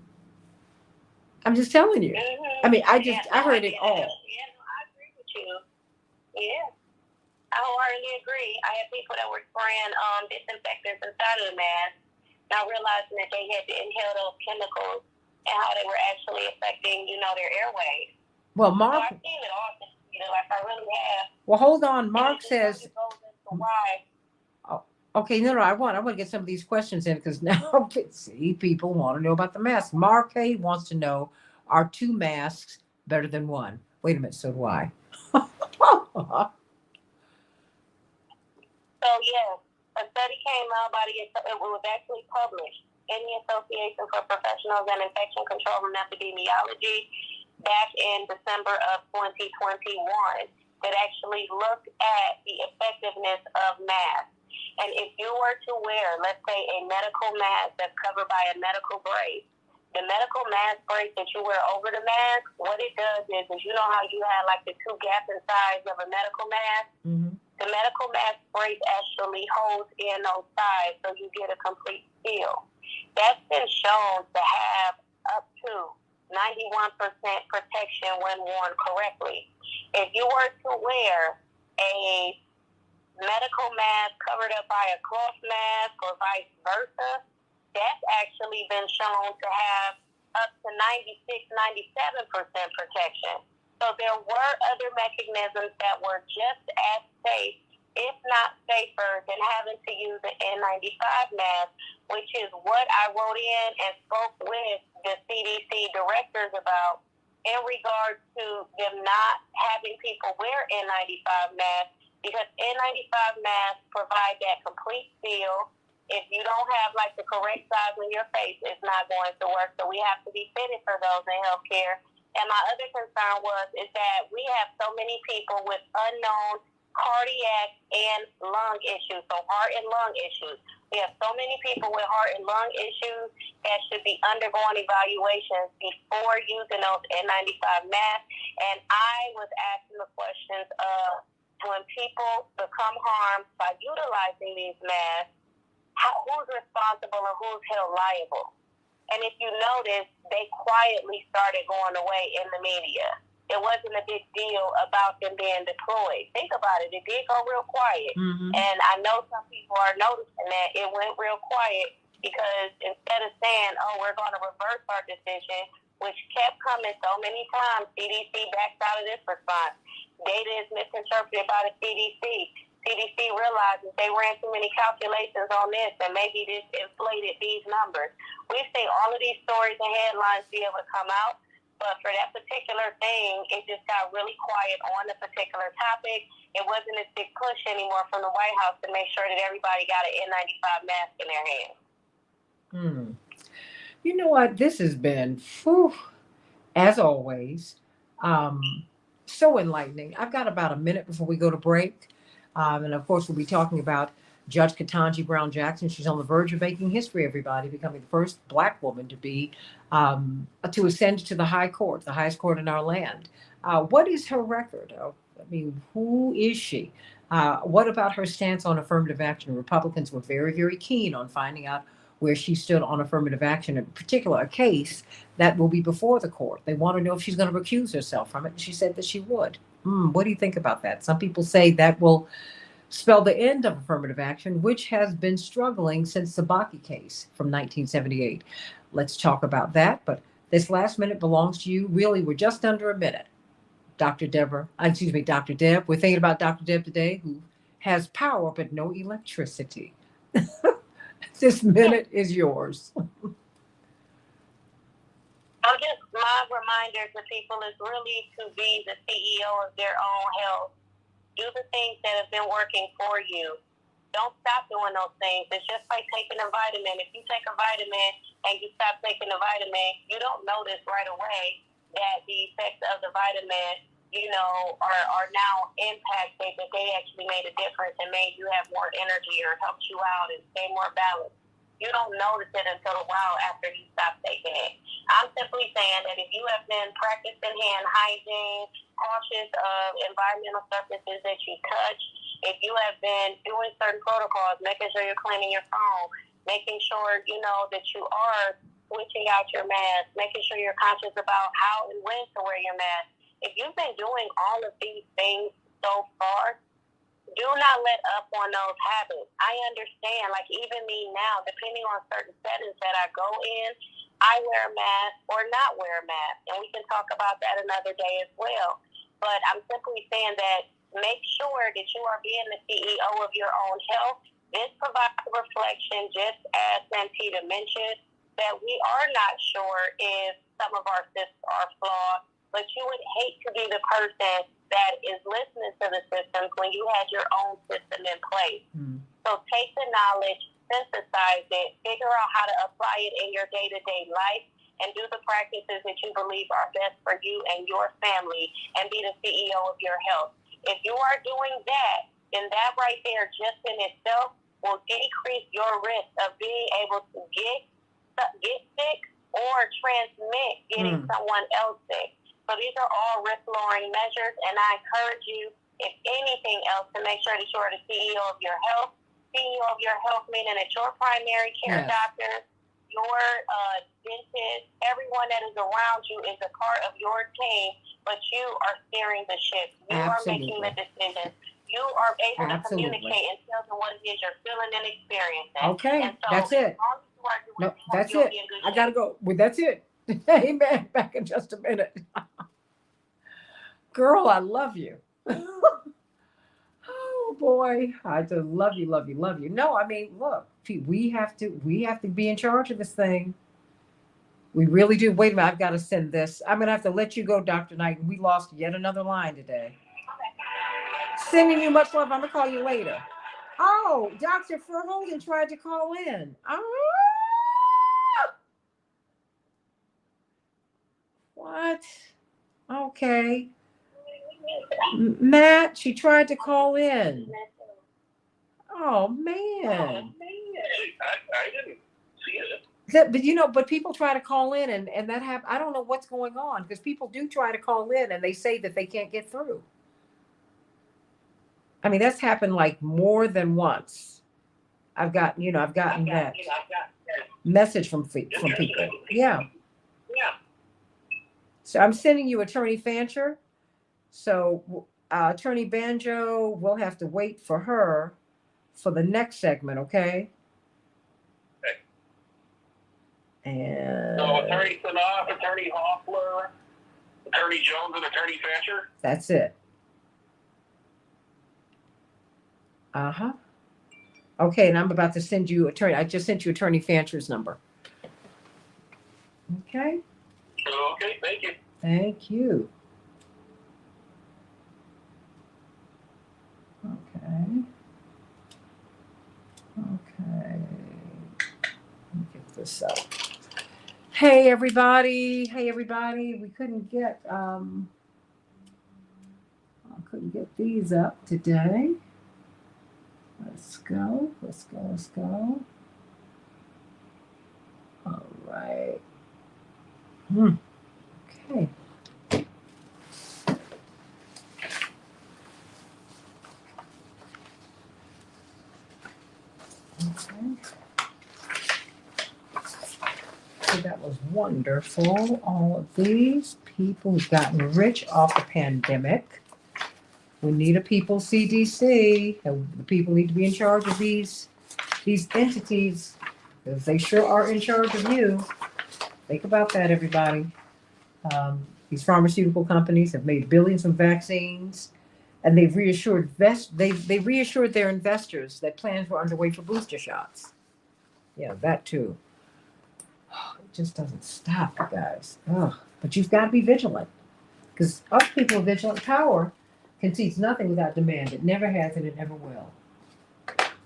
I'm just telling you. I mean, I heard it all. Yeah, no, I agree with you. Yeah, I wholeheartedly agree. I had people that were spraying disinfectants inside of the mask, not realizing that they had to inhale those chemicals and how they were actually affecting, their airways. Well, Mark. So I've seen it all, like I really have. Well, hold on. Mark says. Really goes into why. Okay, no, I want to get some of these questions in because now, see, people want to know about the mask. Mark K wants to know, are 2 masks better than 1? Wait a minute, so do I. So, yes, a study came out it was actually published in the Association for Professionals in Infection Control and Epidemiology back in December of 2021 that actually looked at the effectiveness of masks. And if you were to wear, let's say, a medical mask that's covered by a medical brace, the medical mask brace that you wear over the mask, what it does is you know how you have like the 2 gaps in sides of a medical mask? Mm-hmm. The medical mask brace actually holds in those sides so you get a complete seal. That's been shown to have up to 91% protection when worn correctly. If you were to wear a medical mask covered up by a cloth mask or vice versa, that's actually been shown to have up to 96-97% protection. So there were other mechanisms that were just as safe, if not safer, than having to use an N95 mask, which is what I wrote in and spoke with the CDC directors about in regards to them not having people wear N95 masks, because N95 masks provide that complete seal. If you don't have like the correct size on your face, it's not going to work. So we have to be fitted for those in healthcare. And my other concern is that we have so many people with unknown cardiac and lung issues, so heart and lung issues. We have so many people with heart and lung issues that should be undergoing evaluations before using those N95 masks. And I was asking the questions of when people become harmed by utilizing these masks, who's responsible and who's held liable? And if you notice, they quietly started going away in the media. It wasn't a big deal about them being deployed. Think about it. It did go real quiet. Mm-hmm. And I know some people are noticing that it went real quiet because instead of saying, oh, we're going to reverse our decision, which kept coming so many times, CDC backs out of this response. Data is misinterpreted by the CDC. CDC realizes they ran too many calculations on this and maybe this inflated these numbers. We've seen all of these stories and headlines be able to come out. But for that particular thing, it just got really quiet on the particular topic. It wasn't a big push anymore from the White House to make sure that everybody got an N95 mask in their hands. You know what? This has been, as always, so enlightening. I've got about a minute before we go to break. And of course, we'll be talking about Judge Ketanji Brown Jackson. She's on the verge of making history, everybody, becoming the first Black woman to be to ascend to the high court, the highest court in our land. What is her record? Who is she? What about her stance on affirmative action? Republicans were very, very keen on finding out where she stood on affirmative action, in particular, a case that will be before the court. They want to know if she's going to recuse herself from it. And she said that she would. What do you think about that? Some people say that will spell the end of affirmative action, which has been struggling since the Bakke case from 1978. Let's talk about that. But this last minute belongs to you. Really, we're just under a minute. Dr. Deb, we're thinking about Dr. Deb today, who has power but no electricity. This minute is yours. My reminder to people is really to be the CEO of their own health. Do the things that have been working for you. Don't stop doing those things. It's just like taking a vitamin. If you take a vitamin and you stop taking the vitamin, you don't notice right away that the effects of the vitamin, are now impacted, that they actually made a difference and made you have more energy or helped you out and stay more balanced. You don't notice it until a while after you stop taking it. I'm simply saying that if you have been practicing hand hygiene, cautious of environmental substances that you touch, if you have been doing certain protocols, making sure you're cleaning your phone, making sure that you are switching out your mask, making sure you're conscious about how and when to wear your mask. If you've been doing all of these things so far, do not let up on those habits. I understand, like even me now, depending on certain settings that I go in, I wear a mask or not wear a mask. And we can talk about that another day as well. But I'm simply saying that make sure that you are being the CEO of your own health. This provides a reflection, just as Santita mentioned, that we are not sure if some of our systems are flawed, but you would hate to be the person that is listening to the systems when you had your own system in place. So take the knowledge, synthesize it, figure out how to apply it in your day-to-day life, and do the practices that you believe are best for you and your family, and be the CEO of your health. If you are doing that, then that right there just in itself will decrease your risk of being able to get sick or transmit getting someone else sick. So these are all risk-lowering measures, and I encourage you, if anything else, to make sure that you are the CEO of your health. CEO of your health meaning that your primary care doctor, your dentist, everyone that is around you is a part of your team, but you are steering the ship. You are making the decisions. You are able to communicate and tell them what it is you're feeling and experiencing. Okay, and so, that's it. That's it. I got to go. Well, that's it. Amen. Back in just a minute. Girl, I love you. Oh boy, I just love you, love you, love you. No, look, we have to be in charge of this thing. We really do. Wait a minute, I've got to send this. I'm gonna have to let you go, Dr. Knight. We lost yet another line today. Sending you much love. I'm gonna call you later. Oh, Dr. Verholden tried to call in. What? Okay. Matt, she tried to call in. Oh man. I didn't see it. But people try to call in and that happen. I don't know what's going on because people do try to call in and they say that they can't get through. I mean, that's happened like more than once. I've gotten that message from people. Yeah. So I'm sending you Attorney Fancher. So Attorney Banjo, we'll have to wait for her for the next segment, okay? And So Attorney Sanaf, Attorney Hoffler, Attorney Jones, and Attorney Fancher? That's it. Uh-huh. Okay, and I'm about to send you I just sent you Attorney Fancher's number. Okay? Okay, thank you. Thank you. Okay. Okay. Let me get this up. Hey everybody. We couldn't get these up today. Let's go. All right. Okay. So that was wonderful. All of these people who've gotten rich off the pandemic. We need a people CDC. And the people need to be in charge of these entities because they sure are in charge of you. Think about that, everybody. These pharmaceutical companies have made billions from vaccines, and they've reassured they reassured their investors that plans were underway for booster shots. Yeah, that too. It just doesn't stop, you guys. But you've got to be vigilant because other people are vigilant. Power concedes nothing without demand. It never has and it never will.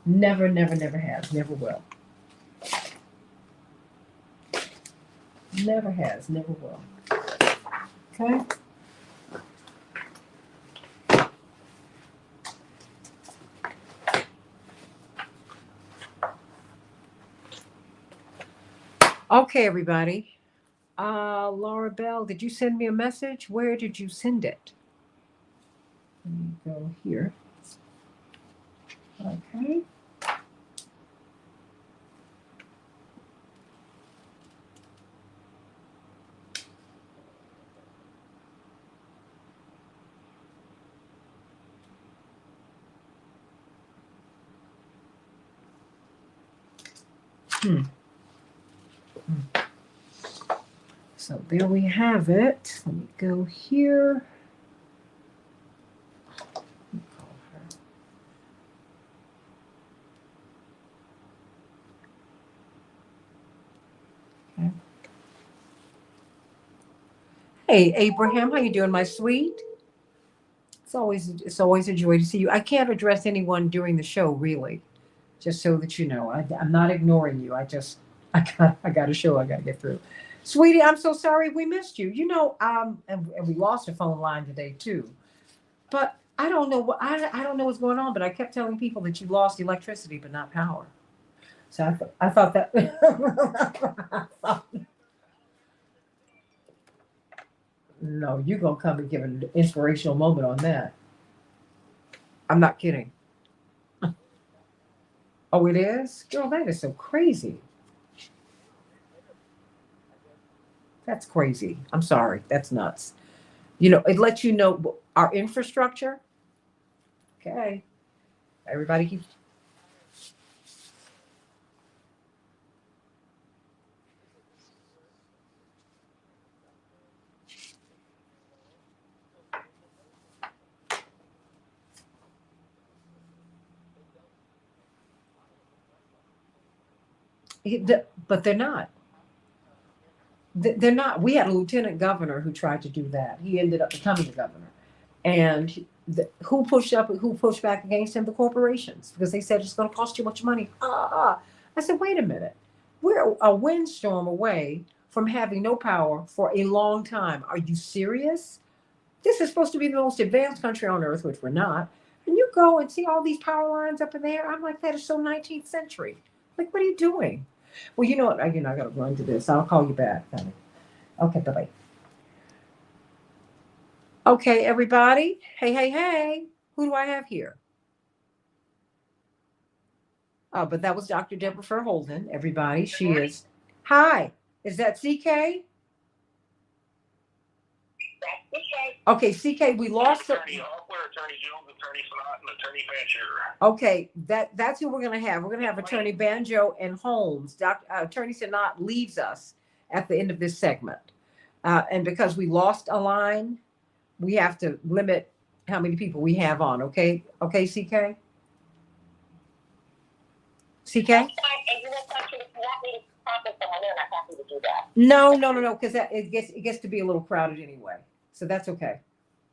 Never has, never will. Never has, never will. Okay? Okay, everybody. Laura Bell, did you send me a message? Where did you send it? Let me go here. Okay. So there we have it. Let me go here. Okay. Hey, Abraham, how you doing, my sweet? It's always a joy to see you. I can't address anyone during the show, really, just so that you know. I'm not ignoring you. I got a show I got to get through. Sweetie, I'm so sorry we missed you. And we lost a phone line today too. But I don't know I don't know what's going on. But I kept telling people that you lost electricity, but not power. So I thought that. No, you're gonna come and give an inspirational moment on that. I'm not kidding. Oh, it is? Girl, that is so crazy. That's crazy. I'm sorry. That's nuts. It lets you know our infrastructure. Okay. Everybody keeps. But they're not. They're not. We had a lieutenant governor who tried to do that. He ended up becoming the governor. And who pushed back against him? The corporations, because they said it's going to cost too much money. I said, wait a minute. We're a windstorm away from having no power for a long time. Are you serious? This is supposed to be the most advanced country on earth, which we're not. And you go and see all these power lines up in there. I'm like, that is so 19th century. Like, what are you doing? Well, you know what? Again, I got to run to this. I'll call you back, honey. Okay, bye-bye. Okay, everybody. Hey. Who do I have here? Oh, but that was Dr. Deborah Holden, everybody. She is. Hi, is that CK? Okay, CK, we lost. Attorney Hoffler, Attorney Jones, Attorney Sonat, and Attorney Fancher. Okay, that's who we're going to have. We're going to have Attorney Banjo and Holmes. Attorney Sonat leaves us at the end of this segment. And because we lost a line, we have to limit how many people we have on, okay? Okay, CK? CK? No, because it gets to be a little crowded anyway. So that's okay.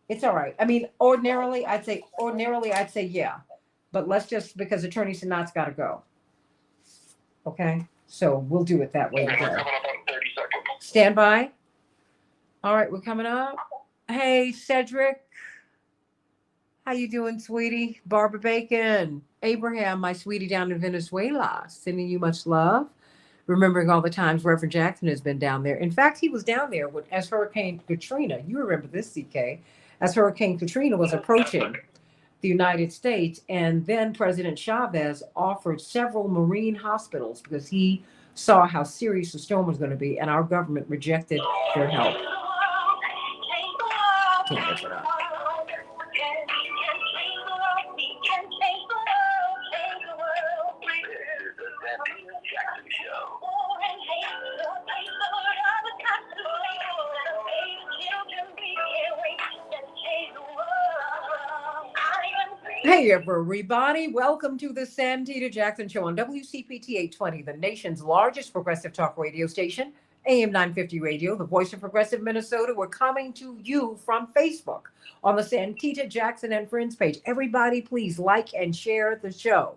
It's all right. I mean, ordinarily I'd say yeah. But let's just, because Attorney Sonat's got to go. Okay? So we'll do it that way. Okay, we're coming up on 30 seconds. Stand by. All right, we're coming up. Hey, Cedric. How you doing, sweetie? Barbara Bacon. Abraham, my sweetie down in Venezuela. Sending you much love. Remembering all the times Reverend Jackson has been down there. In fact, he was down there as Hurricane Katrina. You remember this, CK. As Hurricane Katrina was approaching the United States. And then President Chavez offered several marine hospitals because he saw how serious the storm was going to be. And our government rejected their help. Hey everybody, welcome to the Santita Jackson Show on WCPT 820, the nation's largest progressive talk radio station, AM 950 Radio, the voice of progressive Minnesota. We're coming to you from Facebook on the Santita Jackson and Friends page. Everybody, please like and share the show.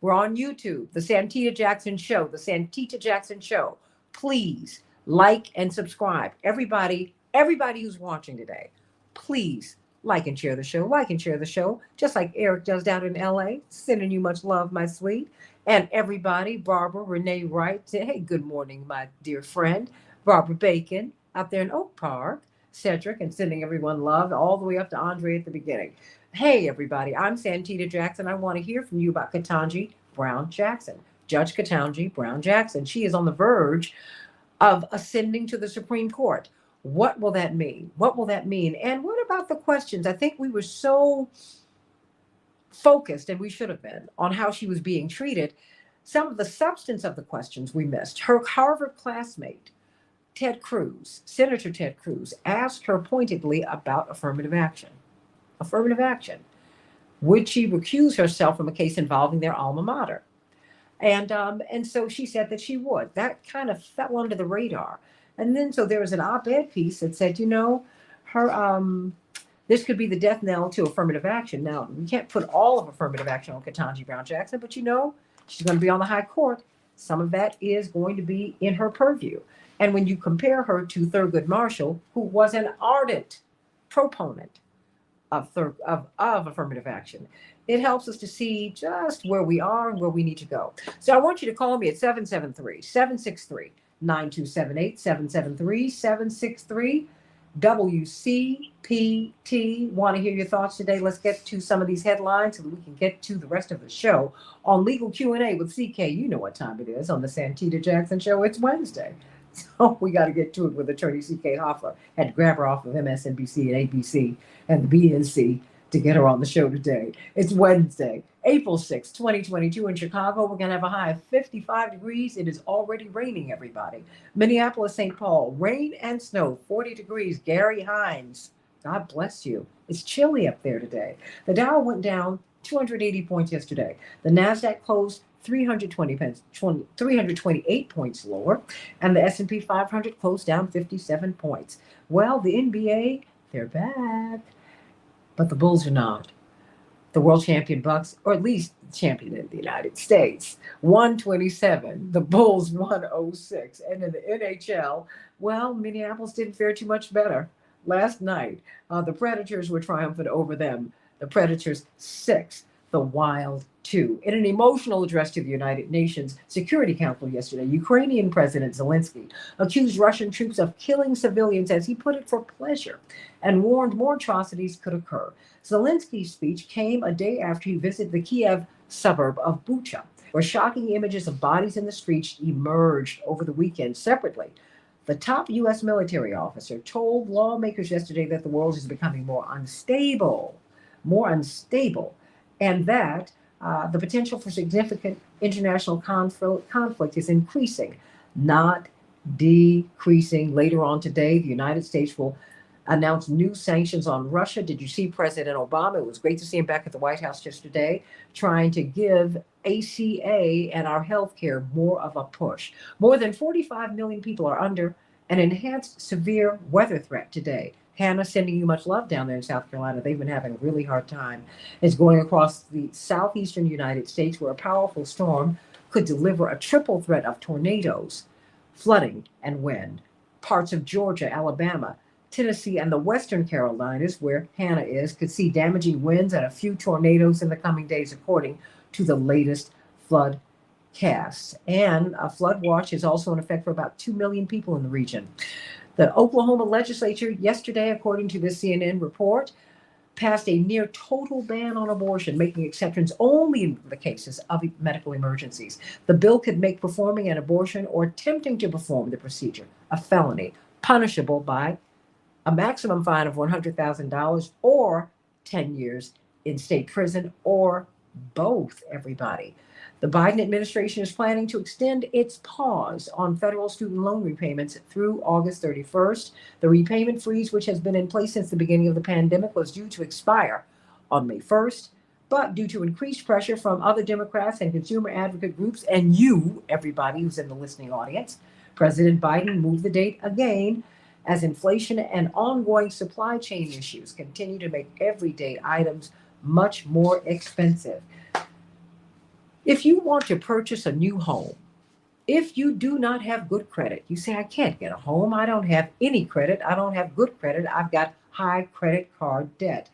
We're on YouTube, the Santita Jackson Show, the Santita Jackson Show. Please like and subscribe. Everybody who's watching today, please like and share the show, just like Eric does down in LA. Sending you much love, my sweet. And everybody, Barbara, Renee Wright, hey, good morning, my dear friend. Barbara Bacon out there in Oak Park, Cedric, and sending everyone love all the way up to Andre at the beginning. Hey, everybody, I'm Santita Jackson. I want to hear from you about Ketanji Brown Jackson. Judge Ketanji Brown Jackson. She is on the verge of ascending to the Supreme Court. What will that mean? What will that mean? And what about the questions? I think we were so focused, and we should have been, on how she was being treated. Some of the substance of the questions we missed. Her Harvard classmate, Ted Cruz, Senator Ted Cruz, asked her pointedly about affirmative action. Affirmative action. Would she recuse herself from a case involving their alma mater? And so she said that she would. That kind of fell under the radar. And then so there was an op-ed piece that said, this could be the death knell to affirmative action. Now, we can't put all of affirmative action on Ketanji Brown Jackson, but she's going to be on the high court. Some of that is going to be in her purview. And when you compare her to Thurgood Marshall, who was an ardent proponent of affirmative action, it helps us to see just where we are and where we need to go. So I want you to call me at 773-763-9278, 773-763 WCPT. Want to hear your thoughts today? Let's get to some of these headlines so that we can get to the rest of the show on Legal Q&A with CK. You know what time it is on the Santita Jackson Show. It's Wednesday. So we got to get to it with Attorney CK Hoffler. Had to grab her off of MSNBC and ABC and the BNC to get her on the show today. It's Wednesday, April 6, 2022 in Chicago. We're going to have a high of 55 degrees. It is already raining, everybody. Minneapolis, St. Paul, rain and snow, 40 degrees. Gary Hines, God bless you. It's chilly up there today. The Dow went down 280 points yesterday. The NASDAQ closed 328 points lower, and the S&P 500 closed down 57 points. Well, the NBA, they're back. But the Bulls are not. The world champion Bucks, or at least champion in the United States, 127. The Bulls 106. And in the NHL, well, Minneapolis didn't fare too much better. Last night, the Predators were triumphant over them. The Predators 6, the Wild 2. In an emotional address to the United Nations Security Council yesterday, Ukrainian President Zelensky accused Russian troops of killing civilians, as he put it, for pleasure, and warned more atrocities could occur. Zelensky's speech came a day after he visited the Kiev suburb of Bucha, where shocking images of bodies in the streets emerged over the weekend. Separately, the top U.S. military officer told lawmakers yesterday that the world is becoming more unstable, and that the potential for significant international conflict is increasing, not decreasing. Later on today, the United States will announce new sanctions on Russia. Did you see President Obama? It was great to see him back at the White House yesterday, trying to give ACA and our health care more of a push. More than 45 million people are under an enhanced severe weather threat today. Hannah, sending you much love down there in South Carolina. They've been having a really hard time. It's going across the southeastern United States, where a powerful storm could deliver a triple threat of tornadoes, flooding, and wind. Parts of Georgia, Alabama, Tennessee, and the Western Carolinas, where Hannah is, could see damaging winds and a few tornadoes in the coming days, according to the latest flood casts. And a flood watch is also in effect for about 2 million people in the region. The Oklahoma legislature yesterday, according to the CNN report, passed a near total ban on abortion, making exceptions only in the cases of medical emergencies. The bill could make performing an abortion or attempting to perform the procedure a felony, punishable by a maximum fine of $100,000 or 10 years in state prison, or both, everybody. The Biden administration is planning to extend its pause on federal student loan repayments through August 31st. The repayment freeze, which has been in place since the beginning of the pandemic, was due to expire on May 1st. But due to increased pressure from other Democrats and consumer advocate groups, and you, everybody who's in the listening audience, President Biden moved the date again, as inflation and ongoing supply chain issues continue to make everyday items much more expensive. If you want to purchase a new home, if you do not have good credit, you say, I can't get a home. I don't have any credit. I don't have good credit. I've got high credit card debt.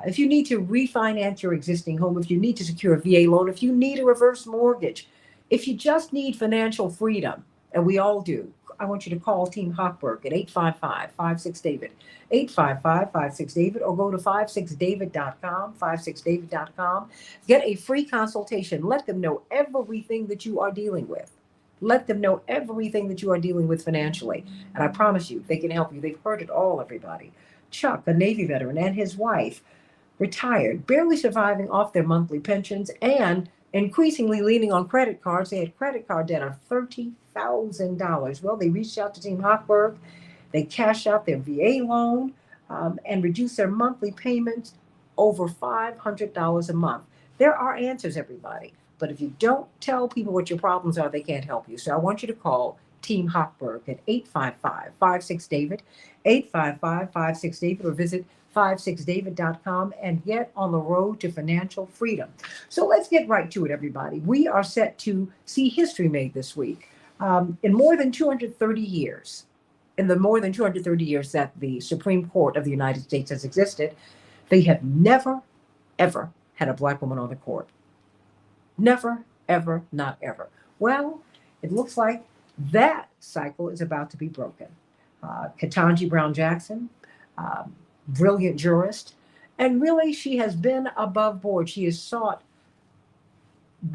If you need to refinance your existing home, if you need to secure a VA loan, if you need a reverse mortgage, if you just need financial freedom, and we all do, I want you to call Team Hochberg at 855-56-DAVID, 855-56-DAVID, or go to 56david.com, 56david.com. Get a free consultation. Let them know everything that you are dealing with. Let them know everything that you are dealing with financially. And I promise you, they can help you. They've heard it all, everybody. Chuck, a Navy veteran, and his wife, retired, barely surviving off their monthly pensions and increasingly leaning on credit cards. They had credit card debt of $30,000. Well, they reached out to Team Hochberg. They cashed out their VA loan and reduced their monthly payments over $500 a month. There are answers, everybody. But if you don't tell people what your problems are, they can't help you. So I want you to call Team Hochberg at 855-56-DAVID, 855-56-DAVID, or visit 56david.com and get on the road to financial freedom. So let's get right to it, everybody. We are set to see history made this week. In more than 230 years, in the more than 230 years that the Supreme Court of the United States has existed, they have never, ever had a black woman on the court. Never, ever, not ever. Well, it looks like that cycle is about to be broken. Ketanji Brown Jackson, brilliant jurist, and really she has been above board. She has sought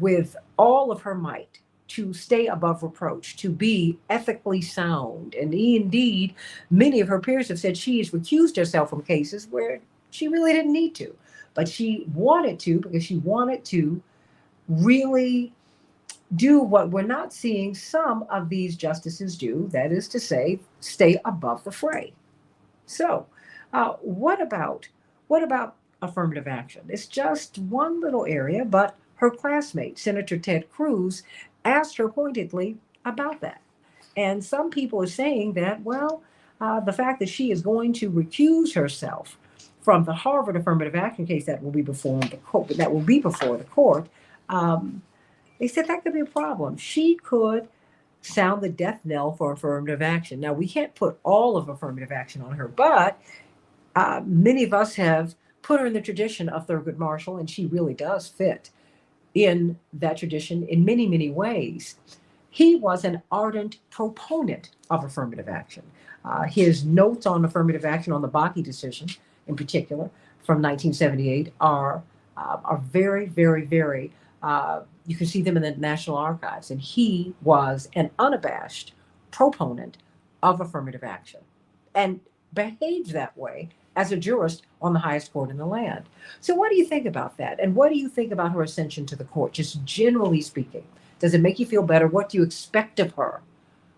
with all of her might to stay above reproach, to be ethically sound. And indeed, many of her peers have said she has recused herself from cases where she really didn't need to, but she wanted to, because she wanted to really do what we're not seeing some of these justices do, that is to say, stay above the fray. So what about affirmative action? It's just one little area, but her classmate, Senator Ted Cruz, asked her pointedly about that. And some people are saying that, well, the fact that she is going to recuse herself from the Harvard affirmative action case that will be before the court, they said that could be a problem. She could sound the death knell for affirmative action. Now, we can't put all of affirmative action on her, but many of us have put her in the tradition of Thurgood Marshall, and she really does fit in that tradition in many, many ways. He was an ardent proponent of affirmative action. His notes on affirmative action on the Bakke decision, in particular, from 1978, are very, very, very. You can see them in the National Archives, and he was an unabashed proponent of affirmative action, and behaved that way as a jurist on the highest court in the land. So, what do you think about that? And what do you think about her ascension to the court, just generally speaking? Does it make you feel better? What do you expect of her?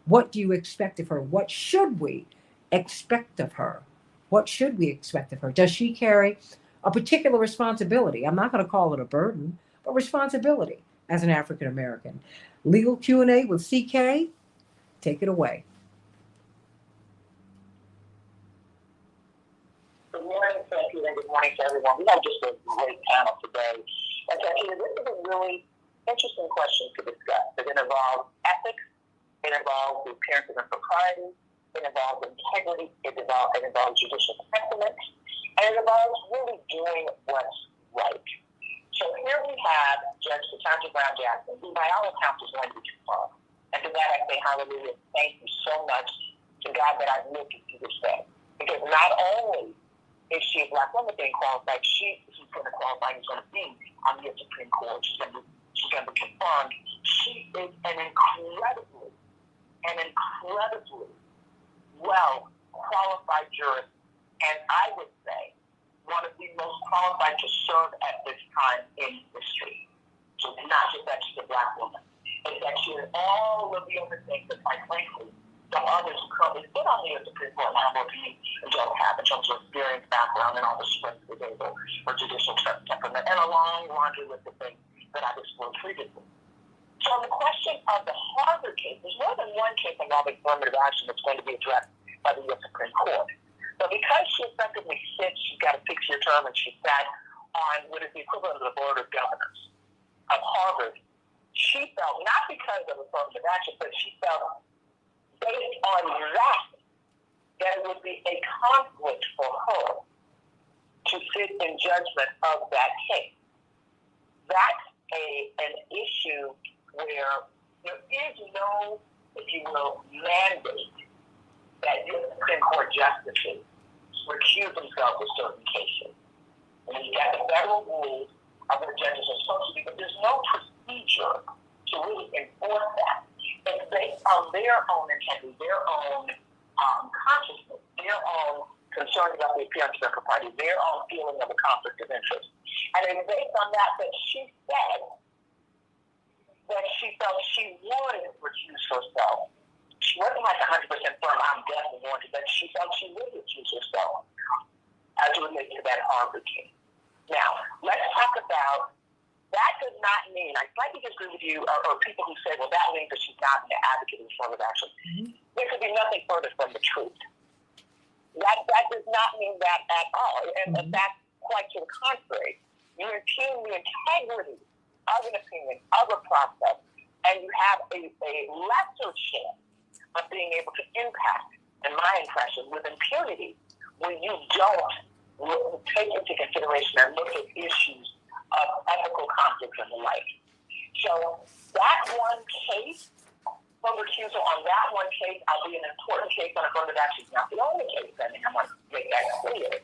What do you expect of her? What should we expect of her? What should we expect of her? Does she carry a particular responsibility? I'm not going to call it a burden, but responsibility as an African American. Legal Q&A with CK. Take it away. Good morning, Santita, and good morning to everyone. We have just a great panel today. And Santita, this is a really interesting question to discuss. It involves ethics, it involves the appearance of impropriety, it involves integrity, it involves judicial temperament, and it involves really doing what's right. So here we have Judge Santita Brown Jackson, who by all accounts is going to be confirmed. And to that I say hallelujah, thank you so much to God that I've lived to see this day. Because not only is she a black woman being qualified, she's going to qualify and is going to be on the Supreme Court. She's going to be confirmed. She is an incredibly well qualified jurist, and I would say one of the most qualified to serve at this time in history. So it's not just that she's a black woman. It's that she has all of the other things that, quite frankly, some others who currently sit on the Supreme Court now more don't have in terms of experience, background, and all the strength of the table for judicial temperament, and a long laundry list of things that I've explored previously. So on the question of the Harvard case, there's more than one case involving affirmative action that's going to be addressed by the U.S. Supreme Court. So because she effectively sits, she's got a 6-year term, and she sat on what is the equivalent of the Board of Governors of Harvard, she felt, not because of affirmative action, but she felt based on that it would be a conflict for her to sit in judgment of that case. That's an issue where there is no, if you will, mandate that U.S. Supreme Court justices recuse themselves of certain cases. And you've got the federal rules of what judges are supposed to be, but there's no procedure to really enforce that. It's based on their own integrity, their own consciousness, their own concern about the appearance of impropriety, their own feeling of a conflict of interest. And it's based on that she said that she felt she would recuse herself. She wasn't like 100% firm, I'm definitely going to, but she felt she would recuse herself as it relates to that Harvard case. Now, let's talk about, that does not mean, I slightly disagree with you, or people who say, well, that means that she's not an advocate of affirmative action. There could be nothing further from the truth. That does not mean that at all. And that's quite to the contrary. You impugn the integrity of an opinion, of a process, and you have a lesser chance of being able to impact, in my impression, with impunity when you don't take into consideration and look at issues of ethical conflicts and the like. So that one case, from recusal on that one case, I'll be an important case on affirmative action. Not the only case, I mean, I want to make that clear.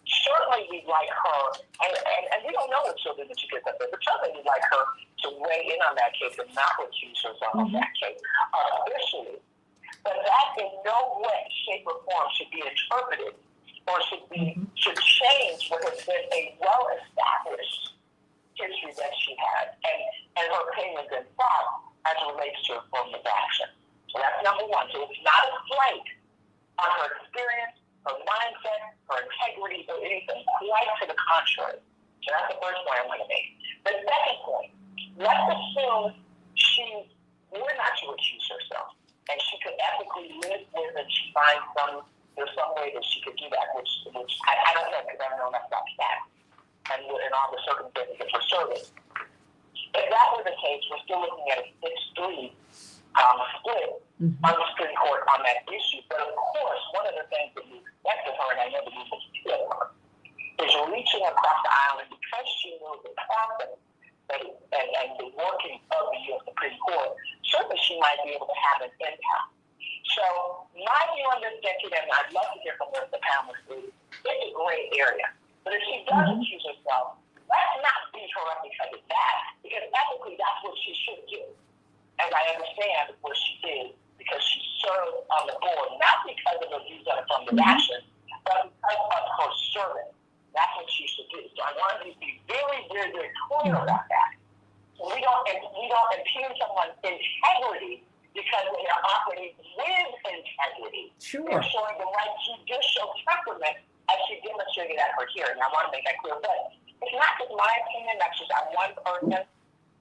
Certainly we'd like her, and we don't know what she'll do that she gets up there, but certainly we'd like her to weigh in on that case and not recuse herself on that case officially. But that in no way, shape, or form should be interpreted or should change what has been a well-established history that she has and her opinions and thoughts as it relates to affirmative action. So that's number one. So it's not a slight on her experience, her mindset, her integrity, or anything. Quite to the contrary. So that's the first point I want to make. The second point, let's assume she were not to recuse herself, and she could ethically live with and she finds there's some way that she could do that, which I don't know, because I don't know enough about that and all the circumstances of her service. If that were the case, we're still looking at a 6-3 split on the Supreme Court on that issue. But of course, one of the things that we expected her, and I know that we will feel her, is reaching across the aisle, and because she knows the process and the working of the U.S. Supreme Court, certainly she might be able to have an impact. So my view on this, Becky, and I'd love to hear from the panelists, is it's a gray area. But if she does accuse herself, let's not beat her up because of that, because ethically that's what she should do. And I understand what she did because she served on the board, not because of her views on affirmative action, but because of her service. That's what she should do. So I wanted to be very, very, very clear about that. So we don't impugn someone's integrity because they are operating with integrity. Sure. They're showing the right judicial temperament as she demonstrated at her hearing. I want to make that clear. But it's not just my opinion, that's just on one person.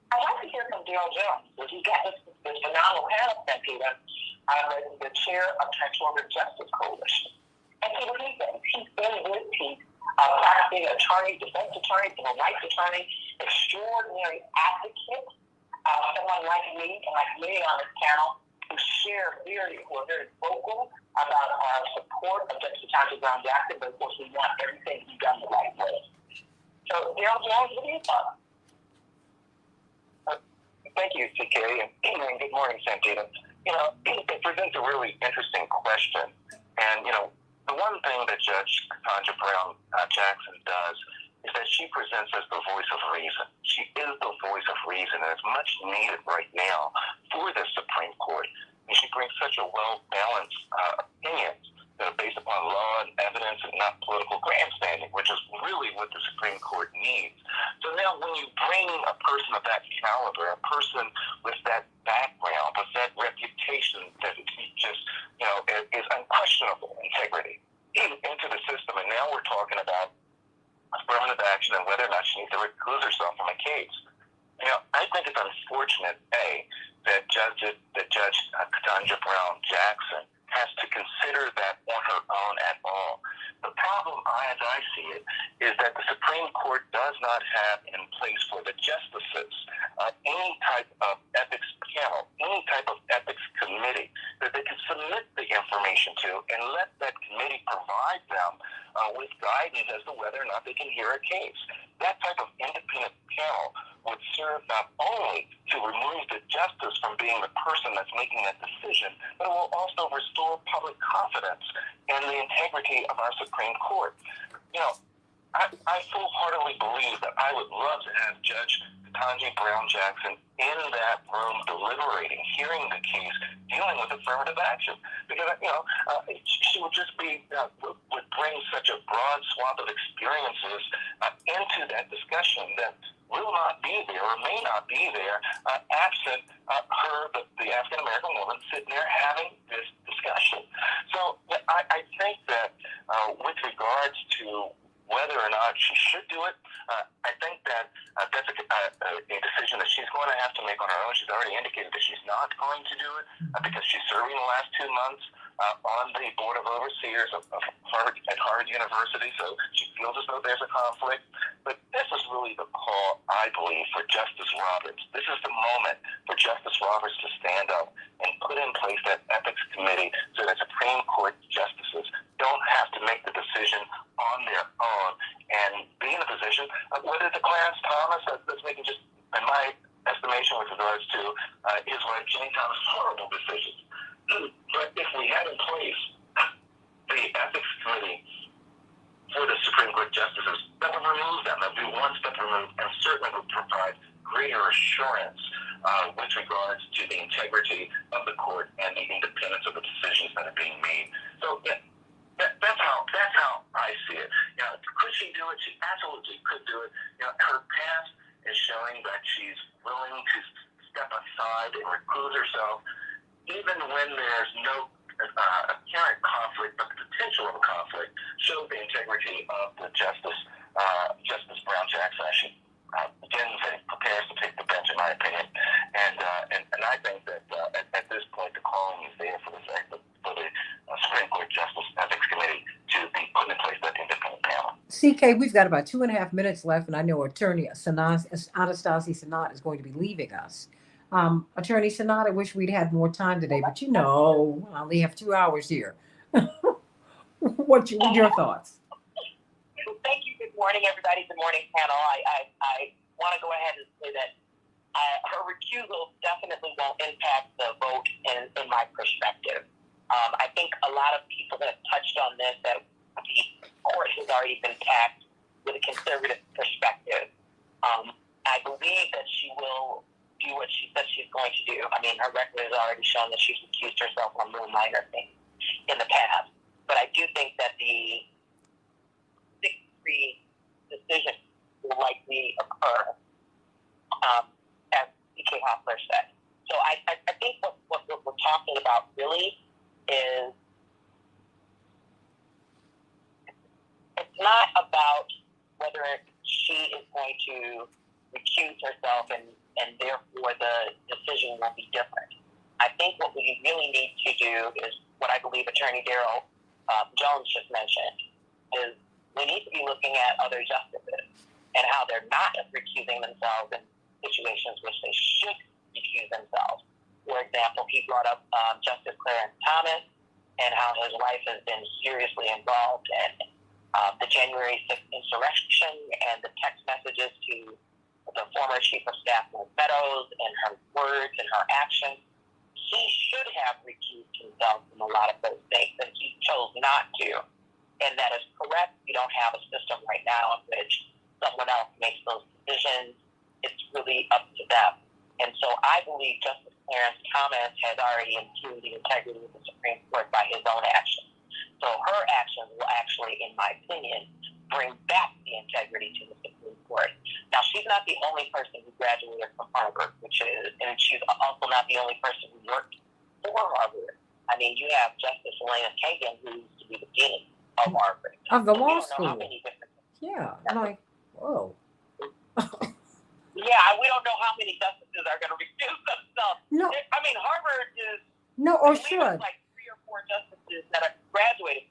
I'd like to hear from Dale Jones, because he's got this phenomenal panel, Santita, the chair of Transformative Justice Coalition. And see what he thinks. He's been with Pete, practicing attorney, defense attorney, civil rights attorney, extraordinary advocate, someone like me and like many on this panel who are very vocal about our support of Justice Santita Brown Jackson, but of course we want everything to be done the right way. So, Dale Jones, what do you think? Thank you, CK, and good morning, Santita. It presents a really interesting question. And, the one thing that Judge Santita Brown Jackson does is that she presents as the voice of reason. She is the voice of reason, and it's much needed right now for the Supreme Court. And she brings such a well-balanced opinions that are based upon law and evidence and not political grandstanding, which is really what the Supreme Court needs. So now when you bring a person of that caliber, a person with that background, with that reputation that just, is unquestionable integrity into the system, and now we're talking about affirmative action and whether or not she needs to recuse herself from a case. I think it's unfortunate, that Judge Santita Brown Jackson has to consider that on her own at all. The problem, as I see it, is that the Supreme Court does not have in place for the justices any type of ethics panel, any type of ethics committee that they can submit the information to and let that committee provide them with guidance as to whether or not they can hear a case. That type of independent panel would serve not only to remove the justice from being the person that's making that decision, but it will also restore public confidence in the integrity of our Supreme Court. I full-heartedly believe that I would love to have Judge Santita Brown Jackson in that room deliberating, hearing the case, dealing with affirmative action, because she would just would bring such a broad swath of experiences into that discussion that will not be there or may not be there absent her, the African American woman, sitting there having this discussion. So I think that with regards to whether or not she should do it, I think that that's a decision that she's going to have to make on her own. She's already indicated that she's not going to do it because she's serving the last 2 months on the Board of Overseers at Harvard University, so she feels as though there's a conflict. But this is really the call, I believe, for Justice Roberts. This is the moment for Justice Roberts to stand up and put in place that ethics committee so that Supreme Court justices don't have to make the decision on their own and be in a position of whether it's a Clarence Thomas that's making, just in my estimation with regards to his wife Jenny Thomas, horrible decisions. But if we have in place the ethics committee for the Supreme Court justices, that would remove them. That would be one step removed, and certainly would provide greater assurance with regards to the integrity of the court and the independence of the decisions that are being made. So that's how I see it. Could she do it? She absolutely could do it. Her past is showing that she's willing to step aside and recuse herself, even when there's no apparent conflict, but the potential of a conflict, shows the integrity of the Justice Brown Jackson as she begins and prepares to take the bench, in my opinion. And I think that at this point, the calling is there for the Supreme Court Justice Ethics Committee to be put in place that independent panel. CK, we've got about 2.5 minutes left, and I know Attorney Anastasia Sanat is going to be leaving us. Attorney Santita, I wish we'd had more time today, but I only have 2 hours here. What your thoughts? Thank you. Good morning, everybody. Good morning, panel. I want to go ahead and say that her recusal definitely won't impact the vote in my perspective. I think a lot of people have touched on this, that the court has already been packed with a conservative perspective. I believe that she will do what she says she's going to do. I mean, her record has already shown that she's accused herself on real minor things in the past. But I do think that the 6-3 decision will likely occur, as C.K. Hoffler said. So I think what we're talking about really is, it's not about whether she is going to recuse herself and therefore the decision will be different. I think what we really need to do is what I believe Attorney Daryl Jones just mentioned, is we need to be looking at other justices and how they're not recusing themselves in situations which they should recuse themselves. For example, he brought up Justice Clarence Thomas and how his wife has been seriously involved in the January 6th insurrection and the text messages to the former Chief of Staff, Liz Meadows, and her words and her actions. He should have recused himself from a lot of those things, and he chose not to. And that is correct. We don't have a system right now in which someone else makes those decisions. It's really up to them. And so I believe Justice Clarence Thomas has already impugned the integrity of the Supreme Court by his own actions. So her actions will actually, in my opinion, bring back the integrity to the Supreme Court. Now, she's not the only person who graduated from Harvard, and she's also not the only person who worked for Harvard. I mean, you have Justice Elena Kagan, who used to be the dean of Harvard. Of the law We don't know school. how many different. Yeah, I'm like, whoa. Yeah, we don't know how many justices are going to recuse themselves. No. I mean, Harvard is. No, or I believe should. it's like 3 or 4 justices that are graduated.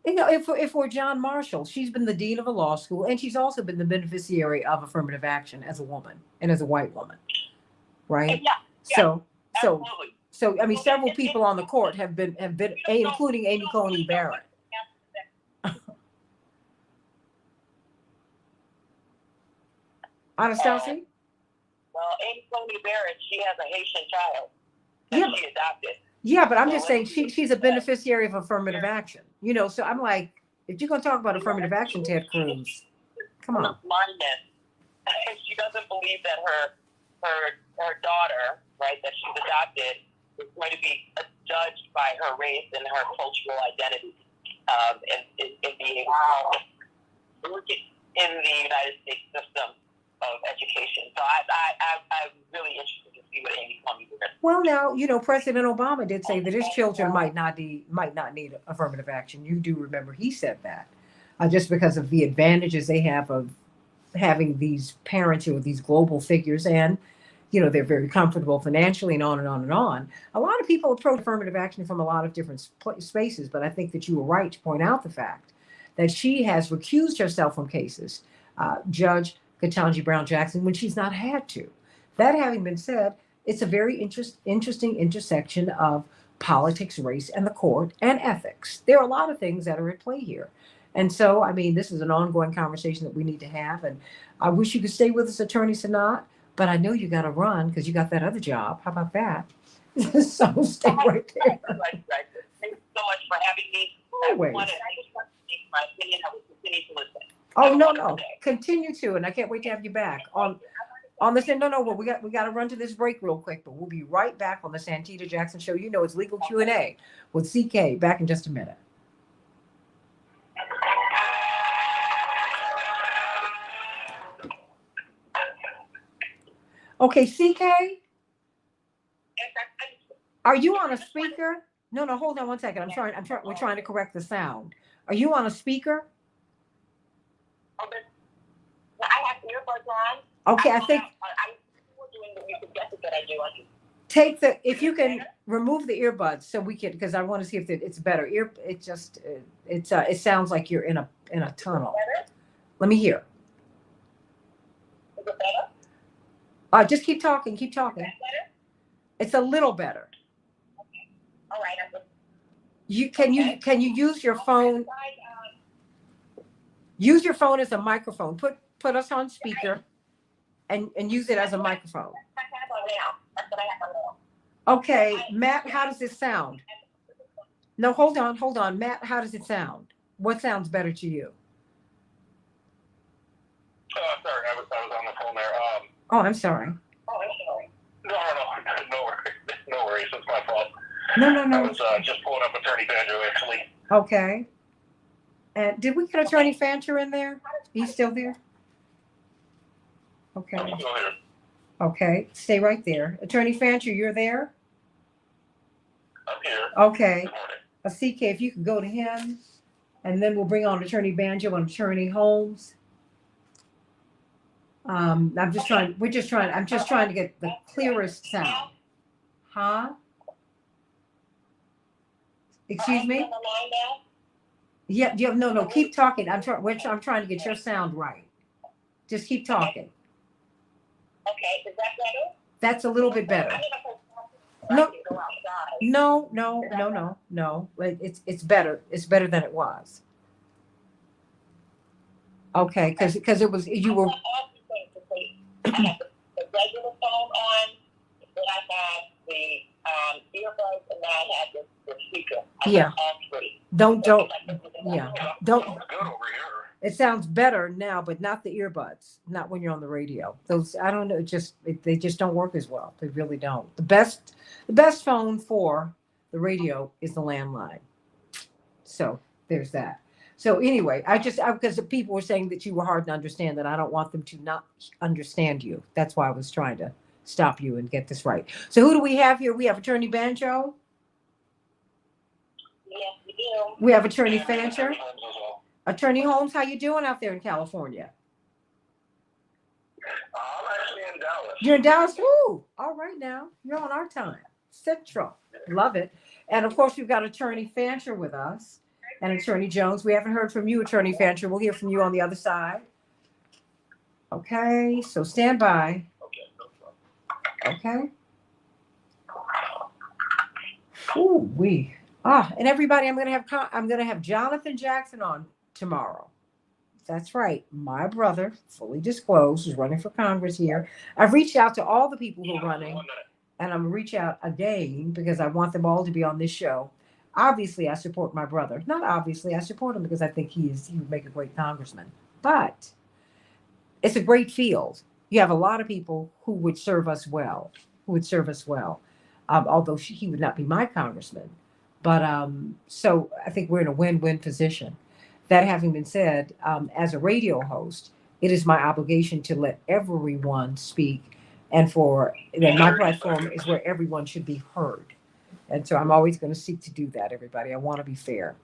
You know, if we're John Marshall, she's been the dean of a law school, and she's also been the beneficiary of affirmative action as a woman and as a white woman, right? Yeah. So Absolutely. So I mean, several people on the court have been, including Amy Coney Barrett. Anastasia? Well, Amy Coney Barrett, she has a Haitian child that she adopted. Yeah, but I'm just saying she's a beneficiary of affirmative action. You know, so I'm like, if you're going to talk about affirmative action, Ted Cruz, come on. Blindness. She doesn't believe that her daughter, right, that she's adopted, is going to be judged by her race and her cultural identity, and being working in the United States system of education. So I'm really interested to see what Amy Coney does. Well, now, you know, President Obama did say that his children might not need affirmative action. You do remember he said that, just because of the advantages they have of having these parents who are these global figures, and you know, they're very comfortable financially, and on and on and on. A lot of people approach affirmative action from a lot of different spaces, but I think that you were right to point out the fact that she has recused herself from cases, Judge Ketanji Brown Jackson, when she's not had to. That having been said, it's a very interesting intersection of politics, race, and the court, and ethics. There are a lot of things that are at play here. And so, I mean, this is an ongoing conversation that we need to have. And I wish you could stay with us, Attorney Sanat, but I know you got to run because you got that other job. How about that? So stay right there. Right. Thank you so much for having me. Always. I just want to make my opinion. I will continue to listen. Oh, no. Continue to, and I can't wait to have you back on this. No. Well, we got to run to this break real quick, but we'll be right back on the Santita Jackson Show. You know, it's Legal Q&A with CK. Back in just a minute. Okay, CK, are you on a speaker? No, hold on one second. We're trying to correct the sound. Are you on a speaker? Okay. I have earbuds on. Okay, I think. I'm doing the music that I do. If you can remove the earbuds so we can, because I want to see if it's better. It sounds like you're in a tunnel. Better? Let me hear. Is it better? Just keep talking. Is that better? It's a little better. All right. I'm Can you use your phone? Use your phone as a microphone. Put us on speaker, and use it as a microphone. That's what I have now. Okay, Matt, how does it sound? No, hold on, Matt. How does it sound? What sounds better to you? Sorry, I was on the phone there. Oh, I'm sorry. Oh, I'm sorry. No worries. No worries. It's my fault. No. I was just pulling up Attorney Banjo, actually. Okay. And did we get Attorney Fancher in there? He's still there? Okay. I'm still here. Okay. Stay right there. Attorney Fancher, you're there? I'm here. Okay. Good morning. CK, if you could go to him, and then we'll bring on Attorney Banjo and Attorney Holmes. I'm just trying to get the clearest sound. Huh? Excuse me? Yeah, no, keep talking. I'm trying to get your sound right. Just keep talking. Okay, is that better? That's a little bit better. No. It's better. It's better than it was. Okay, because it was you were. I have the regular phone on, then I have the earbuds, and then I have the speaker. Yeah. All three. Don't. Good over here. It sounds better now, but not the earbuds. Not when you're on the radio. Those I don't know. They just don't work as well. They really don't. The best phone for the radio is the landline. So there's that. So anyway, because people were saying that you were hard to understand, that I don't want them to not understand you. That's why I was trying to stop you and get this right. So who do we have here? We have Attorney Banjo. Yes, we do. We have Attorney Fancher. Attorney Holmes, how you doing out there in California? I'm actually in Dallas. You're in Dallas? Woo! All right now. You're on our time. Central. Love it. And of course, we've got Attorney Fancher with us and Attorney Jones. We haven't heard from you, Attorney Fancher. We'll hear from you on the other side. Okay, so stand by. Okay. Ooh, and everybody, I'm gonna have Jonathan Jackson on tomorrow. That's right. My brother, fully disclosed, is running for Congress here. I've reached out to all the people who are running, and I'm gonna reach out again because I want them all to be on this show. Obviously, I support my brother. Not obviously, I support him because I think he would make a great congressman. But it's a great field. You have a lot of people who would serve us well. Although he would not be my congressman. But so I think we're in a win-win position. That having been said, as a radio host, it is my obligation to let everyone speak, and my platform is where everyone should be heard. And so I'm always going to seek to do that, everybody. I want to be fair.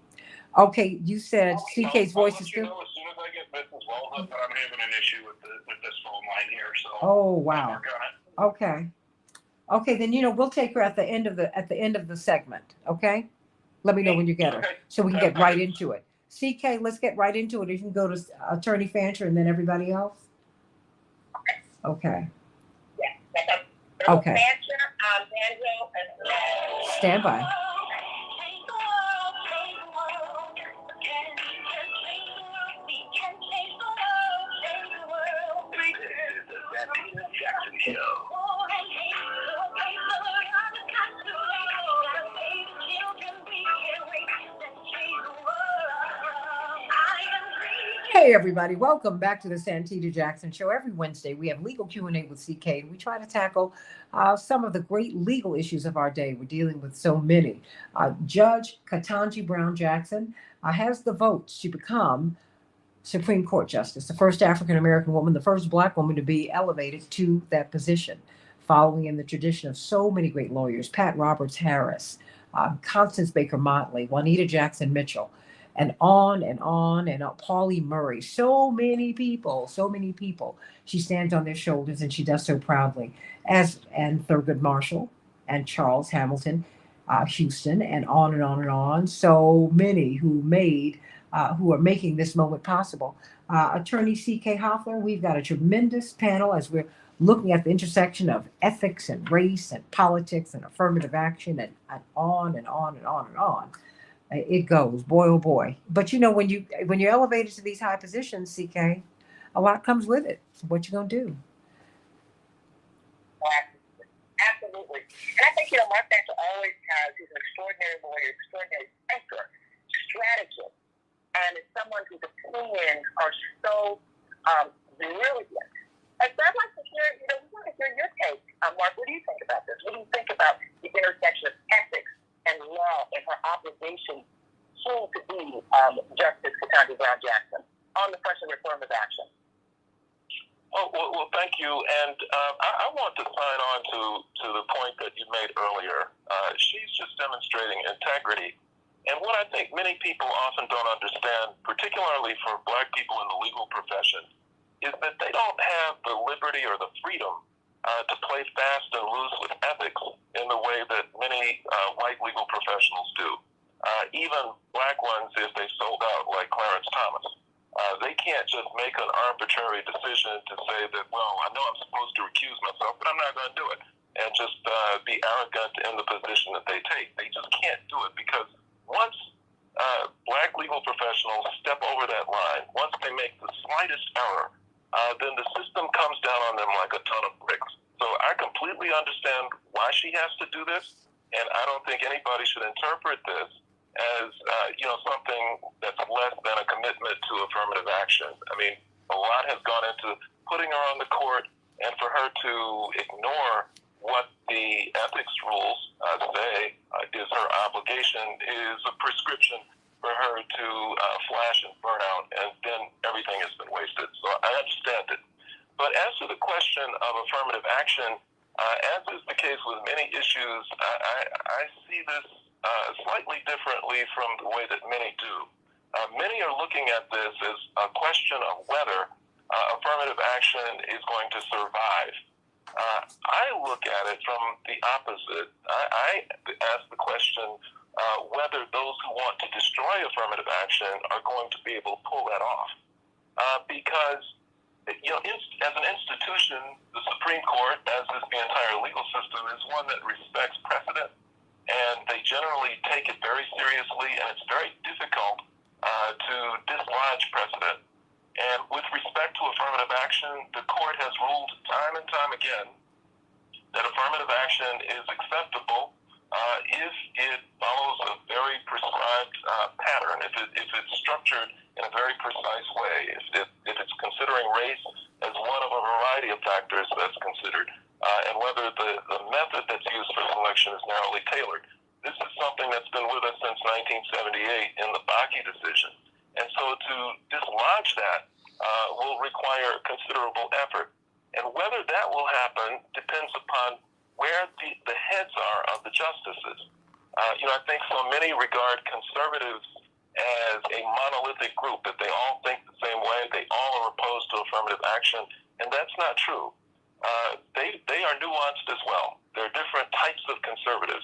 Okay, you said CK's voice is still. As soon as I get business well done, but I'm having an issue with this phone line here. So. Oh wow. Okay, then we'll take her at the end of the segment. Okay, let me know when you get her, so we can get right into it. CK, let's get right into it. You can go to Attorney Fancher and then everybody else. Okay. Yeah. Okay. Fancher, Banjo, and stand by. Jackson Show. Hey everybody, welcome back to the Santita Jackson Show. Every Wednesday we have legal Q&A with CK, and we try to tackle some of the great legal issues of our day. We're dealing with so many. Judge Ketanji Brown Jackson has the votes to become Supreme Court Justice, the first African-American woman, the first Black woman to be elevated to that position, following in the tradition of so many great lawyers: Pat Roberts Harris, Constance Baker Motley, Juanita Jackson Mitchell, and on and on and on. Pauli Murray, so many people. She stands on their shoulders, and she does so proudly. And Thurgood Marshall and Charles Hamilton, Houston, and on and on and on. So many who are making this moment possible. Attorney C.K. Hoffler, we've got a tremendous panel as we're looking at the intersection of ethics and race and politics and affirmative action and on and on and on and on. It goes, boy, oh boy. But when you're elevated to these high positions, CK, a lot comes with it. So what you gonna do? Absolutely. And I think, Mark Thatcher always has, he's an extraordinary lawyer, extraordinary thinker, strategist, and is someone whose opinions are so brilliant. And so I'd like to hear, we want to hear your take. Mark, what do you think about this? What do you think about the intersection of ethics and law and her obligation soon to be Justice Ketanji Brown Jackson on the question of affirmative action? Oh, well, thank you. And I want to sign on to the point that you made earlier. She's just demonstrating integrity. And what I think many people often don't understand, particularly for Black people in the legal profession, is that they don't have the liberty or the freedom to play fast and loose with ethics in the way that many white legal professionals do. Even Black ones, if they sold out, like Clarence Thomas. They can't just make an arbitrary decision to say that, well, I know I'm supposed to recuse myself, but I'm not going to do it, and just be arrogant in the position that they take. They just can't do it because once Black legal professionals step over that line, once they make the slightest error, then the system comes down on them like a ton of bricks. So I completely understand why she has to do this, and I don't think anybody should interpret this as something that's less than a commitment to affirmative action. I mean, a lot has gone into putting her on the court, and for her to ignore what the ethics rules say is her obligation is a prescription for her to flash and burn out, and then everything has been wasted. So I understand it. But as to the question of affirmative action, as is the case with many issues, I see this slightly differently from the way that many do. Many are looking at this as a question of whether affirmative action is going to survive. I look at it from the opposite. I ask the question whether those who want to destroy affirmative action are going to be able to pull that off. Because, as an institution, the Supreme Court, as is the entire legal system, is one that respects precedent. And they generally take it very seriously, and it's very difficult to dislodge precedent. And with respect to affirmative action, the court has ruled time and time again that affirmative action is acceptable if it follows a very prescribed pattern, if it's structured in a very precise way, if it's considering race as one of a variety of factors that's considered, and whether the method that's used for selection is narrowly tailored. This is something that's been with us since 1978 in the Bakke decision. And so to dislodge that will require considerable effort. And whether that will happen depends upon where the heads are of the justices. I think so many regard conservatives as a monolithic group, that they all think the same way, they all are opposed to affirmative action, and that's not true. They are nuanced as well. There are different types of conservatives.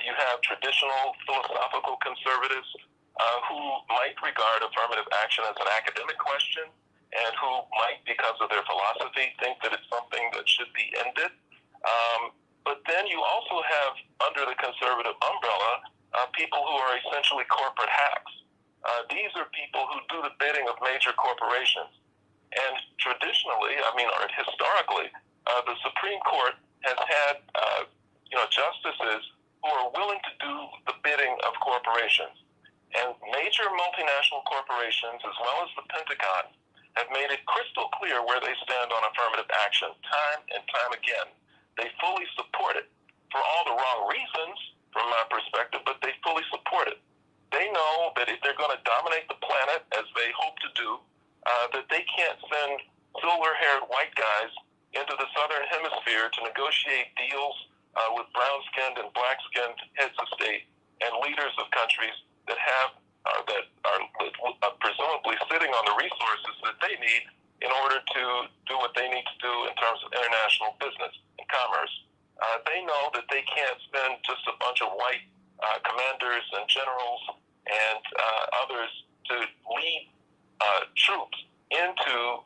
You have traditional philosophical conservatives who might regard affirmative action as an academic question, and who might, because of their philosophy, think that it's something that should be ended. But then you also have, under the conservative umbrella, people who are essentially corporate hacks. These are people who do the bidding of major corporations. And traditionally, or historically, the Supreme Court has had, justices who are willing to do the bidding of corporations. And major multinational corporations, as well as the Pentagon, have made it crystal clear where they stand on affirmative action, time and time again. They fully support it for all the wrong reasons, from my perspective, but they fully support it. They know that if they're going to dominate the planet, as they hope to do, that they can't send silver-haired white guys into the southern hemisphere to negotiate deals with brown-skinned and black-skinned heads of state and leaders of countries that are presumably sitting on the resources that they need in order to do what they need to do in terms of international business and commerce. They know that they can't send just a bunch of white commanders and generals and others to lead troops into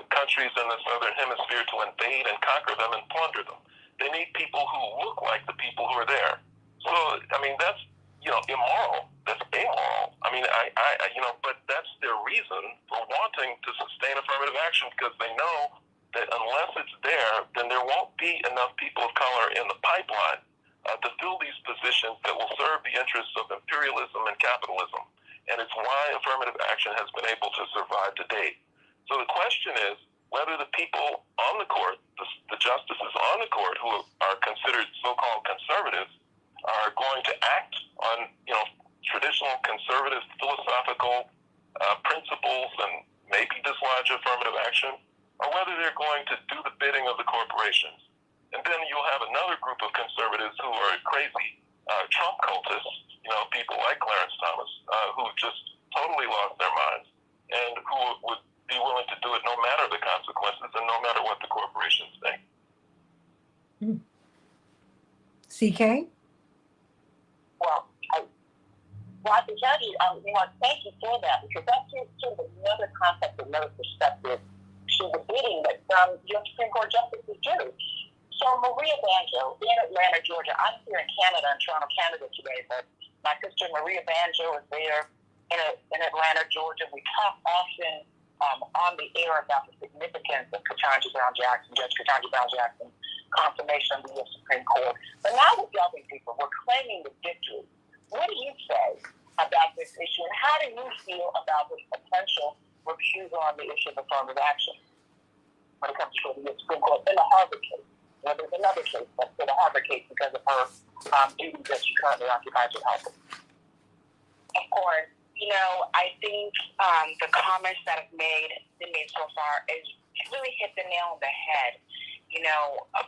countries in the southern hemisphere to invade and conquer them and plunder them. They need people who look like the people who are there. So, I mean, that's, immoral. That's amoral. I mean, but that's their reason for wanting to sustain affirmative action, because they know that unless it's there, then there won't be enough people of color in the pipeline to fill these positions that will serve the interests of imperialism and capitalism. And it's why affirmative action has been able to survive to date. So the question is whether the people on the court, the justices on the court who are considered so-called conservatives, are going to act on, traditional conservative philosophical principles and maybe dislodge affirmative action, or whether they're going to do the bidding of the corporations. And then you'll have another group of conservatives who are crazy Trump cultists, people like Clarence Thomas, who just totally lost their minds and who would be willing to do it no matter the consequences and no matter what the corporations think. CK? Well, I can tell you, thank you for that, because that's just sort of another concept, another perspective to the bidding that your Supreme Court justices do. So Maria Banjo in Atlanta, Georgia. I'm here in Canada, in Toronto, Canada today, but my sister Maria Banjo is there in Atlanta, Georgia. We talk often on the air about the significance of Ketanji Brown Jackson, Judge Ketanji Brown Jackson, confirmation of the U.S. Supreme Court. But now we're delving deeper. We're claiming the victory. What do you say about this issue, and how do you feel about the potential refusal on the issue of affirmative action when it comes to the U.S. Supreme Court in the Harvard case? Well, there's another case, but for the Harvard case because of her duties that she currently occupies at Harvard. Of course, I think the comments that have been made so far is really hit the nail on the head.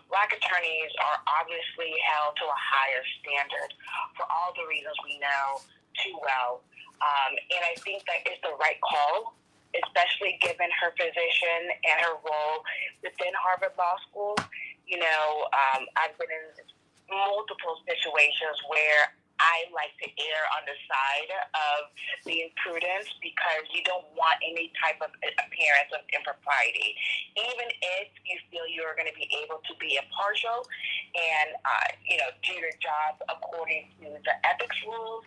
Black attorneys are obviously held to a higher standard for all the reasons we know too well. And I think that is the right call, especially given her position and her role within Harvard Law School. I've been in multiple situations where I like to err on the side of being prudent because you don't want any type of appearance of impropriety. Even if you feel you're going to be able to be impartial and, do your job according to the ethics rules,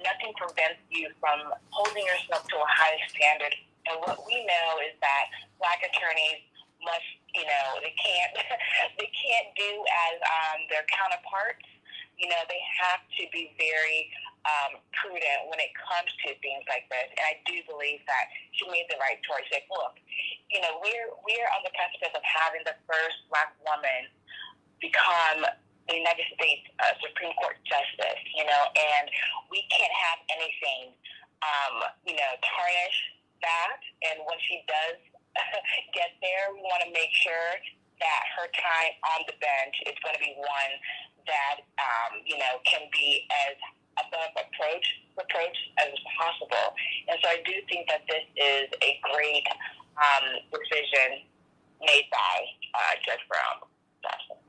nothing prevents you from holding yourself to a high standard. And what we know is that Black attorneys must, they can't do as their counterparts. They have to be very prudent when it comes to things like this. And I do believe that she made the right choice. Like, look, we're on the precipice of having the first Black woman become the United States Supreme Court justice, and we can't have anything, tarnish that. And when she does get there, we want to make sure that her time on the bench is going to be one that, can be as above approach as possible. And so I do think that this is a great decision made by Judge Brown Jackson.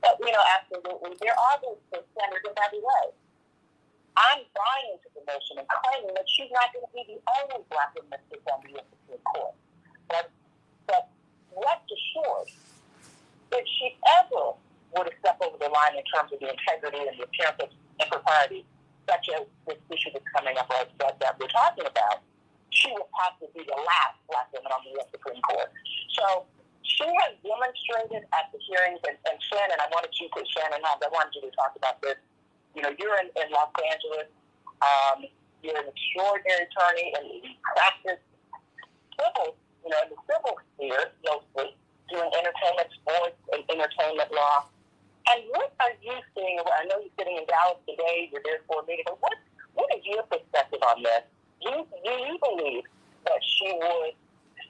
But, absolutely, there are those standards in every way. I'm buying into the notion and claiming that she's not going to be the only Black woman that sits on the Supreme Court. But rest assured, if she ever were to step over the line in terms of the integrity and the appearance of impropriety, such as this issue that's coming up that we're talking about, she will possibly be the last Black woman on the U.S. Supreme Court. So she has demonstrated at the hearings, and Shannon, I wanted you to, Shannon, I wanted you to talk about this. You're in Los Angeles. You're an extraordinary attorney, and you practice civil, in the civil sphere, mostly, doing entertainment, sports, and entertainment law. And what are you seeing? I know you're sitting in Dallas today. You're there for a meeting. But what is your perspective on this? Do you believe that she would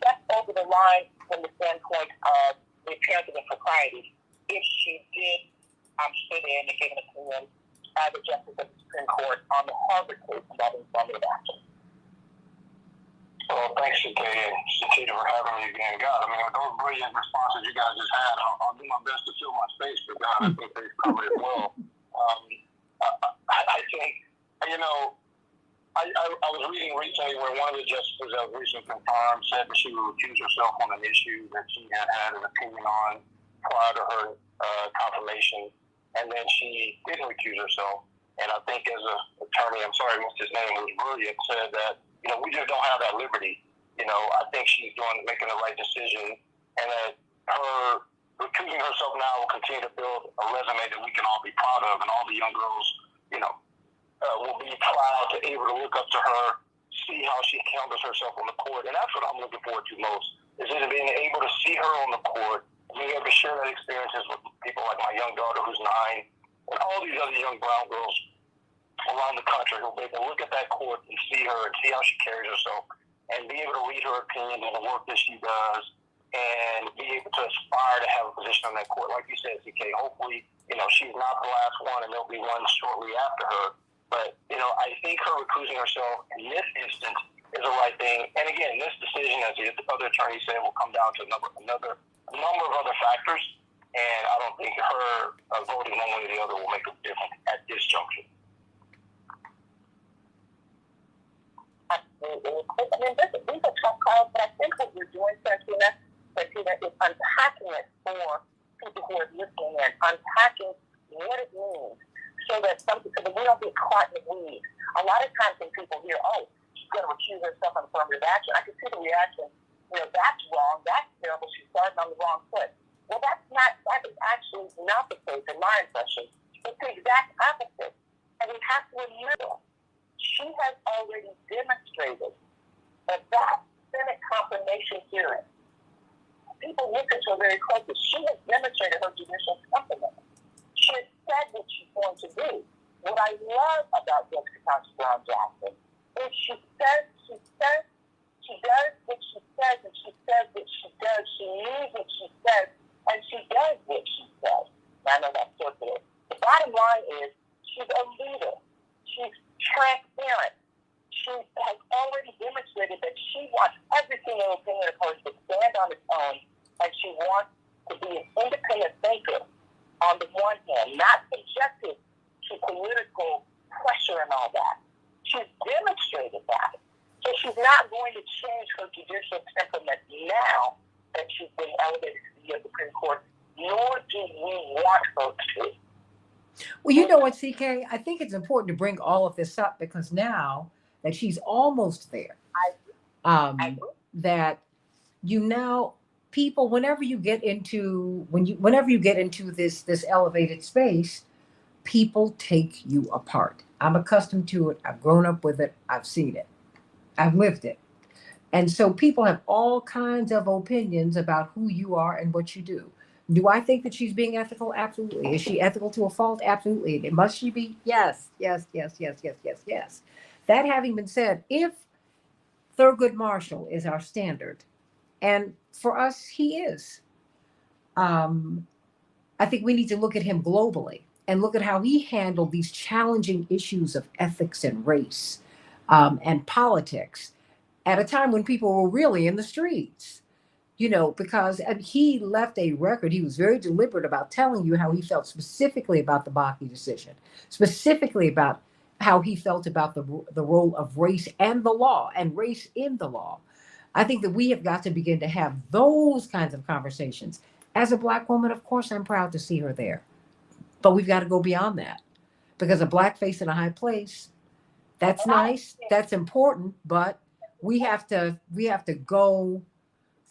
step over the line from the standpoint of the appearance of impropriety if she did sit in and give an opinion as a justice of the Supreme Court on the Harvard case involving affirmative action? Well, thanks, CK and Santita, for having me again. God, those brilliant responses you guys just had, I'll do my best to fill my space, but God, I think they've covered it well. I think, I I was reading recently where one of the justices that was recently confirmed said that she would recuse herself on an issue that she had an opinion on prior to her confirmation, and then she didn't recuse herself. And I think as an attorney, I'm sorry I missed his name, who was brilliant, said that, we just don't have that liberty. I think she's making the right decision, and that her recusing herself now will continue to build a resume that we can all be proud of, and all the young girls, will be proud to be able to look up to her, see how she handles herself on the court, and that's what I'm looking forward to most, is being able to see her on the court, being able to share that experiences with people like my young daughter who's 9, and all these other young brown girls around the country who'll be able to look at that court and see her and see how she carries herself, and be able to read her opinions on the work that she does, and be able to aspire to have a position on that court. Like you said, CK, hopefully, she's not the last one, and there'll be one shortly after her. But, I think her recusing herself in this instance is the right thing. And again, this decision, as the other attorney said, will come down to a number of other factors. And I don't think her voting one way or the other will make a difference at this juncture. Absolutely. I mean, these are tough calls, but I think what we're doing, Santita, is unpacking it for people who are listening in, unpacking what it means, so that we don't get caught in the weeds. A lot of times when people hear, oh, she's going to recuse herself on affirmative action, I can see the reaction, that's wrong, that's terrible, she's starting on the wrong foot. Well, that is actually not the case in my impression. It's the exact opposite. And we have to remember, she has already demonstrated that Senate confirmation hearing, people listen to her very closely, she has demonstrated her judicial temperament. She has said what she's going to do. What I love about Jessica Thompson Brown Jackson is she does what she says, and she says what she does. She means what she says, and she does what she says. I know that's circular. The bottom line is she's a leader. She's transparent. She has already demonstrated that she wants every single opinion of hers to stand on its own, and she wants to be an independent thinker. On the one hand, not subjected to political pressure and all that. She's demonstrated that. So she's not going to change her judicial temperament now that she's been elevated to the Supreme Court, nor do we want her to. Well, you know what, CK? I think it's important to bring all of this up because now that she's almost there, I agree. that people, whenever you get into this elevated space, people take you apart. I'm accustomed to it. I've grown up with it. I've seen it. I've lived it. And so people have all kinds of opinions about who you are and what you do. Do I think that she's being ethical? Absolutely. Is she ethical to a fault? Absolutely. Must she be? Yes. That having been said, if Thurgood Marshall is our standard, and for us, he is, I think we need to look at him globally and look at how he handled these challenging issues of ethics and race and politics at a time when people were really in the streets. Because he left a record. He was very deliberate about telling you how he felt specifically about the Bakke decision, specifically about how he felt about the role of race and the law and race in the law. I think that we have got to begin to have those kinds of conversations. As a Black woman, of course, I'm proud to see her there. But we've got to go beyond that because a Black face in a high place, that's nice, that's important, but we have to go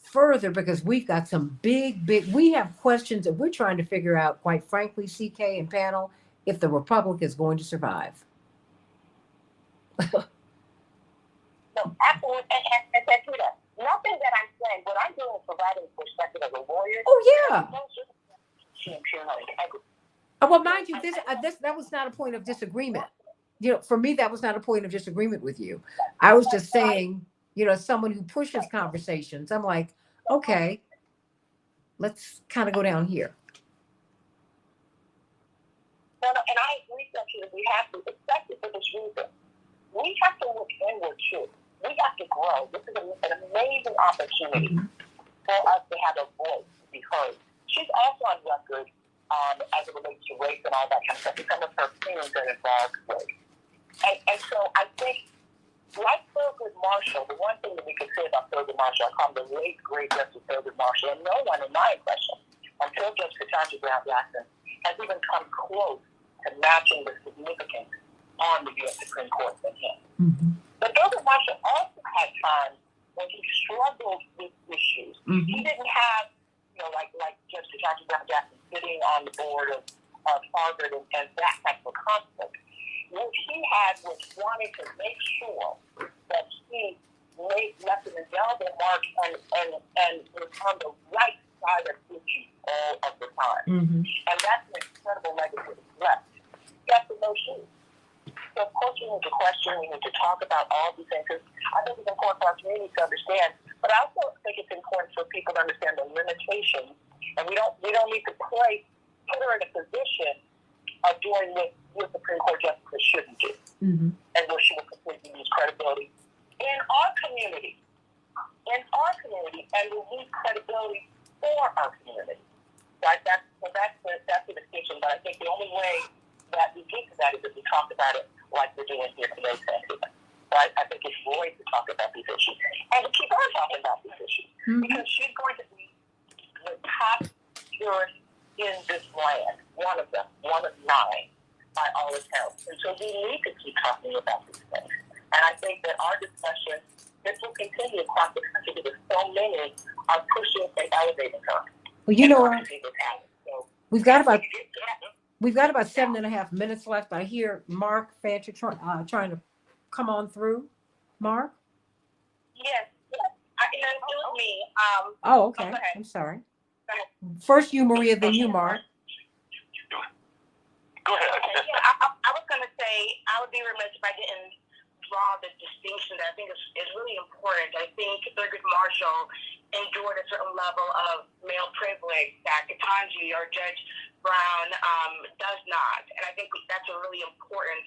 further because we've got some we have questions that we're trying to figure out, quite frankly, CK and panel, if the Republic is going to survive. No, absolutely. And Santita, nothing that I'm saying, what I'm doing is providing a perspective as a lawyer. Oh, yeah. Well, mind you, that was not a point of disagreement. For me, that was not a point of disagreement with you. I was just saying, someone who pushes conversations, I'm like, okay, let's kind of go down here. No, and I agree that we have to, especially for this reason. We have to look inward too. We have to grow. This is an amazing opportunity for us to have a voice, to be heard. She's also on record as it relates to race and all that kind of stuff. Some of her opinions that involve race. And so I think like Thurgood Marshall, the one thing that we can say about Thurgood Marshall, I call him the late, great Justice Thurgood Marshall, and no one, in my impression, until Judge Ketanji Brown Jackson, has even come close to matching the significance on the U.S. Supreme Court than him. Mm-hmm. But Thurgood Marshall also had times when he struggled with issues. Mm-hmm. He didn't have, like Judge Ketanji Brown Jackson sitting on the board of Harvard and that type of conflict. What he had was wanting to make sure that he left an indelible mark and was on the right side of issues all of the time. Mm-hmm. And that's an incredible legacy that's left. That's the no shoes. So, of course, we need to question, we need to talk about all these things. Because I think it's important for our community to understand, but I also think it's important for people to understand the limitations. And we don't need to put her in a position of doing what Supreme Court justices shouldn't do. Mm-hmm. And where she will completely lose credibility in our community. And will lose credibility for our community. Right? That's the distinction. But I think the only way that we get to that is if we talk about it like we're doing here today, Santita. Right? I think it's right to talk about these issues and to keep on talking about these issues. Mm-hmm. Because she's going to be the top jurist in this land, one of 9 by all accounts. And so we need to keep talking about these things. And I think that our discussion, this will continue across the country because so many are pushing and elevating her. Well, So we've got about 7.5 minutes left. I hear Mark Fancher trying to come on through. Mark? Yes. It was me. Okay. I'm sorry. First you, Maria, then you, Mark. Go ahead. I was going to say, I would be remiss if I didn't draw the distinction that I think is really important. I think Thurgood Marshall endured a certain level of male privilege that Ketanji or Judge Brown does not. And I think that's a really important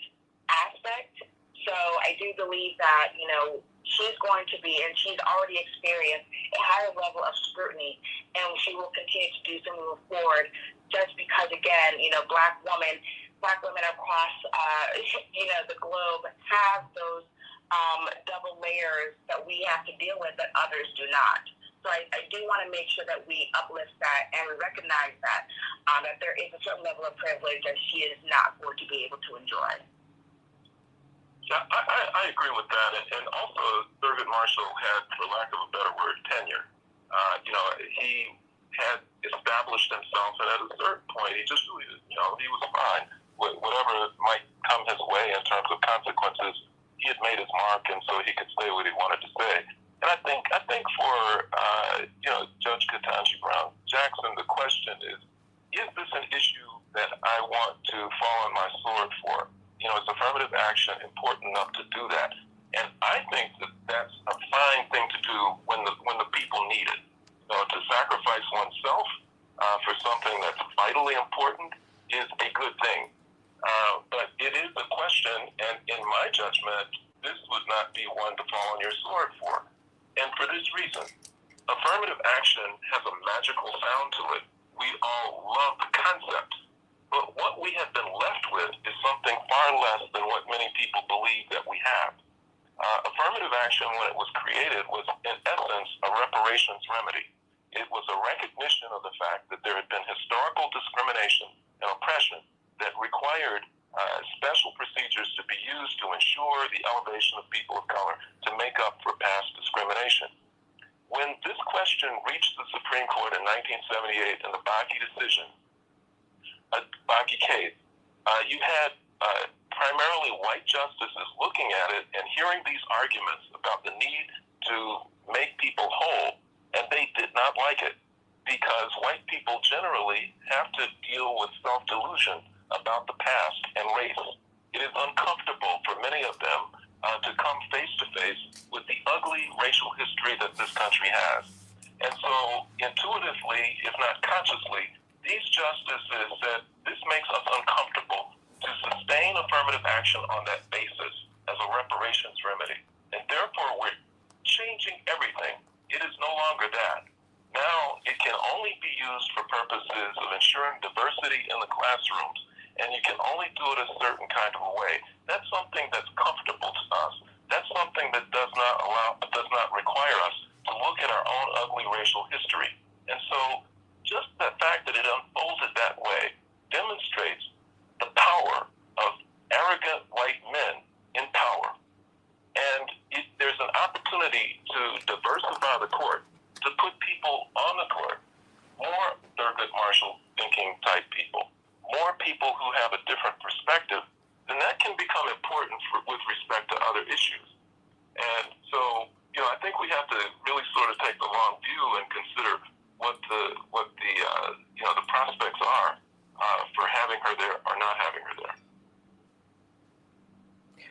aspect. So I do believe that, she's going to be, and she's already experienced a higher level of scrutiny, and she will continue to do so moving forward just because, again, black women across, the globe have those double layers that we have to deal with that others do not. So I do want to make sure that we uplift that and we recognize that there is a certain level of privilege that she is not going to be able to enjoy. Yeah, I agree with that. And also, Thurgood Marshall had, for lack of a better word, tenure. He had established himself, and at a certain point, he just really, he was fine. Whatever might come his way in terms of consequences, he had made his mark, and so he could say what he wanted to say. And I think for Judge Ketanji Brown Jackson, the question is this an issue that I want to fall on my sword for? Is affirmative action important enough to do that? And I think that that's a fine thing to do when the people need it. To sacrifice oneself for something that's vitally important is a good thing. But it is a question, and in my judgment, this would not be one to fall on your sword for. And for this reason, affirmative action has a magical sound to it. We all love the concept. But what we have been left with is something far less than what many people believe that we have. Affirmative action, when it was created, was in essence a reparations remedy. It was a recognition of the fact that there had been historical discrimination and oppression that required special procedures to be used to ensure the elevation of people of color to make up for past discrimination. When this question reached the Supreme Court in 1978 in the Bakke decision, Bakke case, you had primarily white justices looking at it and hearing these arguments about the need to make people whole, and they did not like it because white people generally have to deal with self-delusion about the past and race. It is uncomfortable for many of them to come face-to-face with the ugly racial history that this country has. And so intuitively, if not consciously, these justices said this makes us uncomfortable to sustain affirmative action on that basis as a reparations remedy. And therefore, we're changing everything. It is no longer that. Now, it can only be used for purposes of ensuring diversity in the classrooms, and you can only do it a certain kind of way. That's something that's comfortable to us. That's something the court, to put people on the court, more Thurgood Marshall thinking type people, more people who have a different perspective, then that can become important with respect to other issues. And so, I think we have to really sort of take the long view and consider what the prospects are for having her there or not having her there.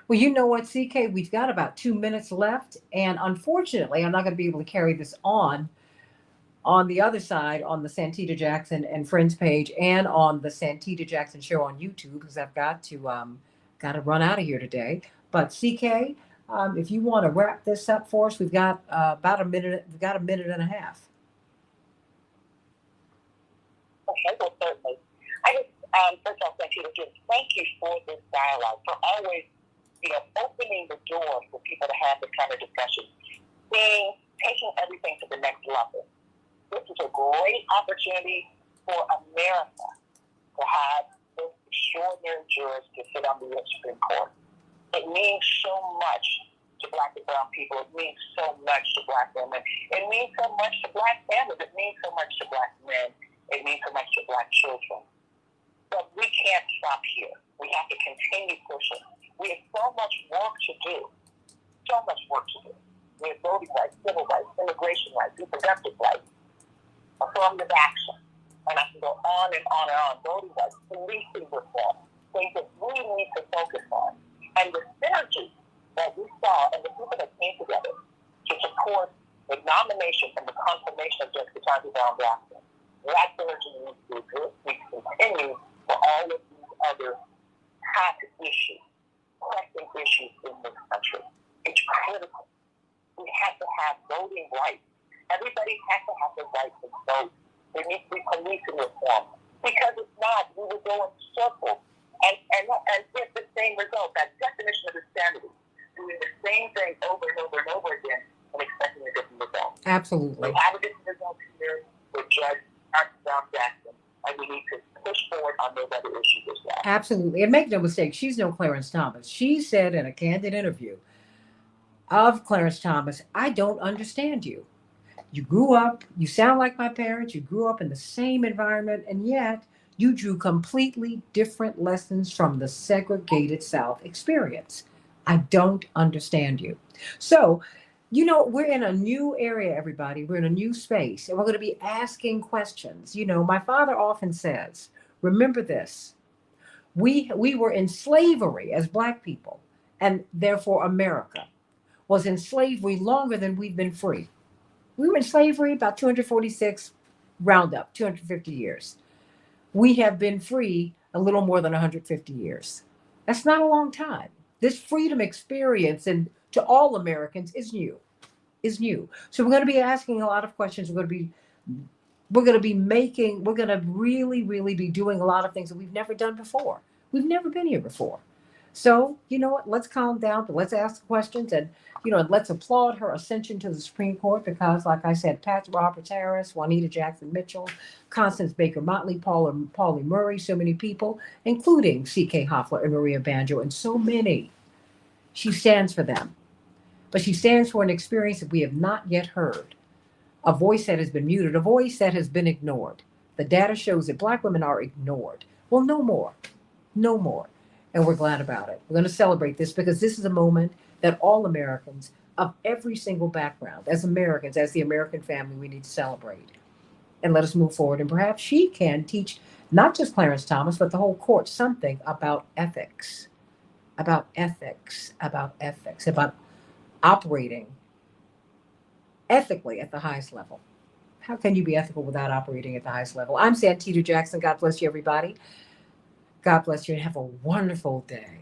Well, you know what, CK, we've got about 2 minutes left, and unfortunately, I'm not going to be able to carry this on the other side, on the Santita Jackson and Friends page, and on the Santita Jackson Show on YouTube, because I've got to run out of here today. But CK, if you want to wrap this up for us, we've got about a minute. We've got a minute and a half. Okay, well, certainly. I just, first off, Santita, just thank you for this dialogue, for always, opening the door for people to have this kind of discussion, taking everything to the next level. This is a great opportunity for America to have this extraordinary jurors to sit on the Supreme Court. It means so much to Black and brown people. It means so much to Black women. It means so much to Black families. It means so much to Black men. It means so much to Black children. But we can't stop here. We have to continue pushing. We have so much work to do. So much work to do. We have voting rights, civil rights, immigration rights, reproductive rights, affirmative action. And I can go on and on and on. Voting rights, policing reform, things that we need to focus on. And the synergy that we saw and the people that came together to support the nomination and the confirmation of Justice Santita Brown Jackson, that synergy needs to exist. We continue for all of these other hot issues, pressing issues in this country. It's critical. We have to have voting rights. Everybody has to have the right to vote. There needs to be policing reform. Because if not, we will go in circles and get the same result. That definition of insanity, doing the same thing over and over and over again and expecting a different result. Absolutely. We have a different result here with Judge Brown Jackson, and we need to push forward on those other issues as well. Absolutely. And make no mistake, she's no Clarence Thomas. She said in a candid interview of Clarence Thomas, I don't understand you. You grew up, you sound like my parents, you grew up in the same environment, and yet you drew completely different lessons from the segregated South experience. I don't understand you. So, we're in a new area, everybody. We're in a new space, and we're going to be asking questions. My father often says, remember this, we were in slavery as Black people, and therefore America was in slavery longer than we've been free. We were in slavery about 246, round up, 250 years. We have been free a little more than 150 years. That's not a long time. This freedom experience, and to all Americans, is new. So we're going to be asking a lot of questions. We're going to really, really be doing a lot of things that we've never done before. We've never been here before. So, you know what? Let's calm down, but let's ask questions, and let's applaud her ascension to the Supreme Court, because, like I said, Pat Roberts Harris, Juanita Jackson Mitchell, Constance Baker Motley, Pauli Murray, so many people, including C.K. Hoffler and Maria Banjo, and so many. She stands for them. But she stands for an experience that we have not yet heard, a voice that has been muted, a voice that has been ignored. The data shows that Black women are ignored. Well, no more. And we're glad about it. We're going to celebrate this, because this is a moment that all Americans of every single background, as Americans, as the American family, we need to celebrate. And let us move forward. And perhaps she can teach not just Clarence Thomas, but the whole court something about ethics, about operating ethically at the highest level. How can you be ethical without operating at the highest level? I'm Santita Jackson. God bless you, everybody. God bless you, and have a wonderful day.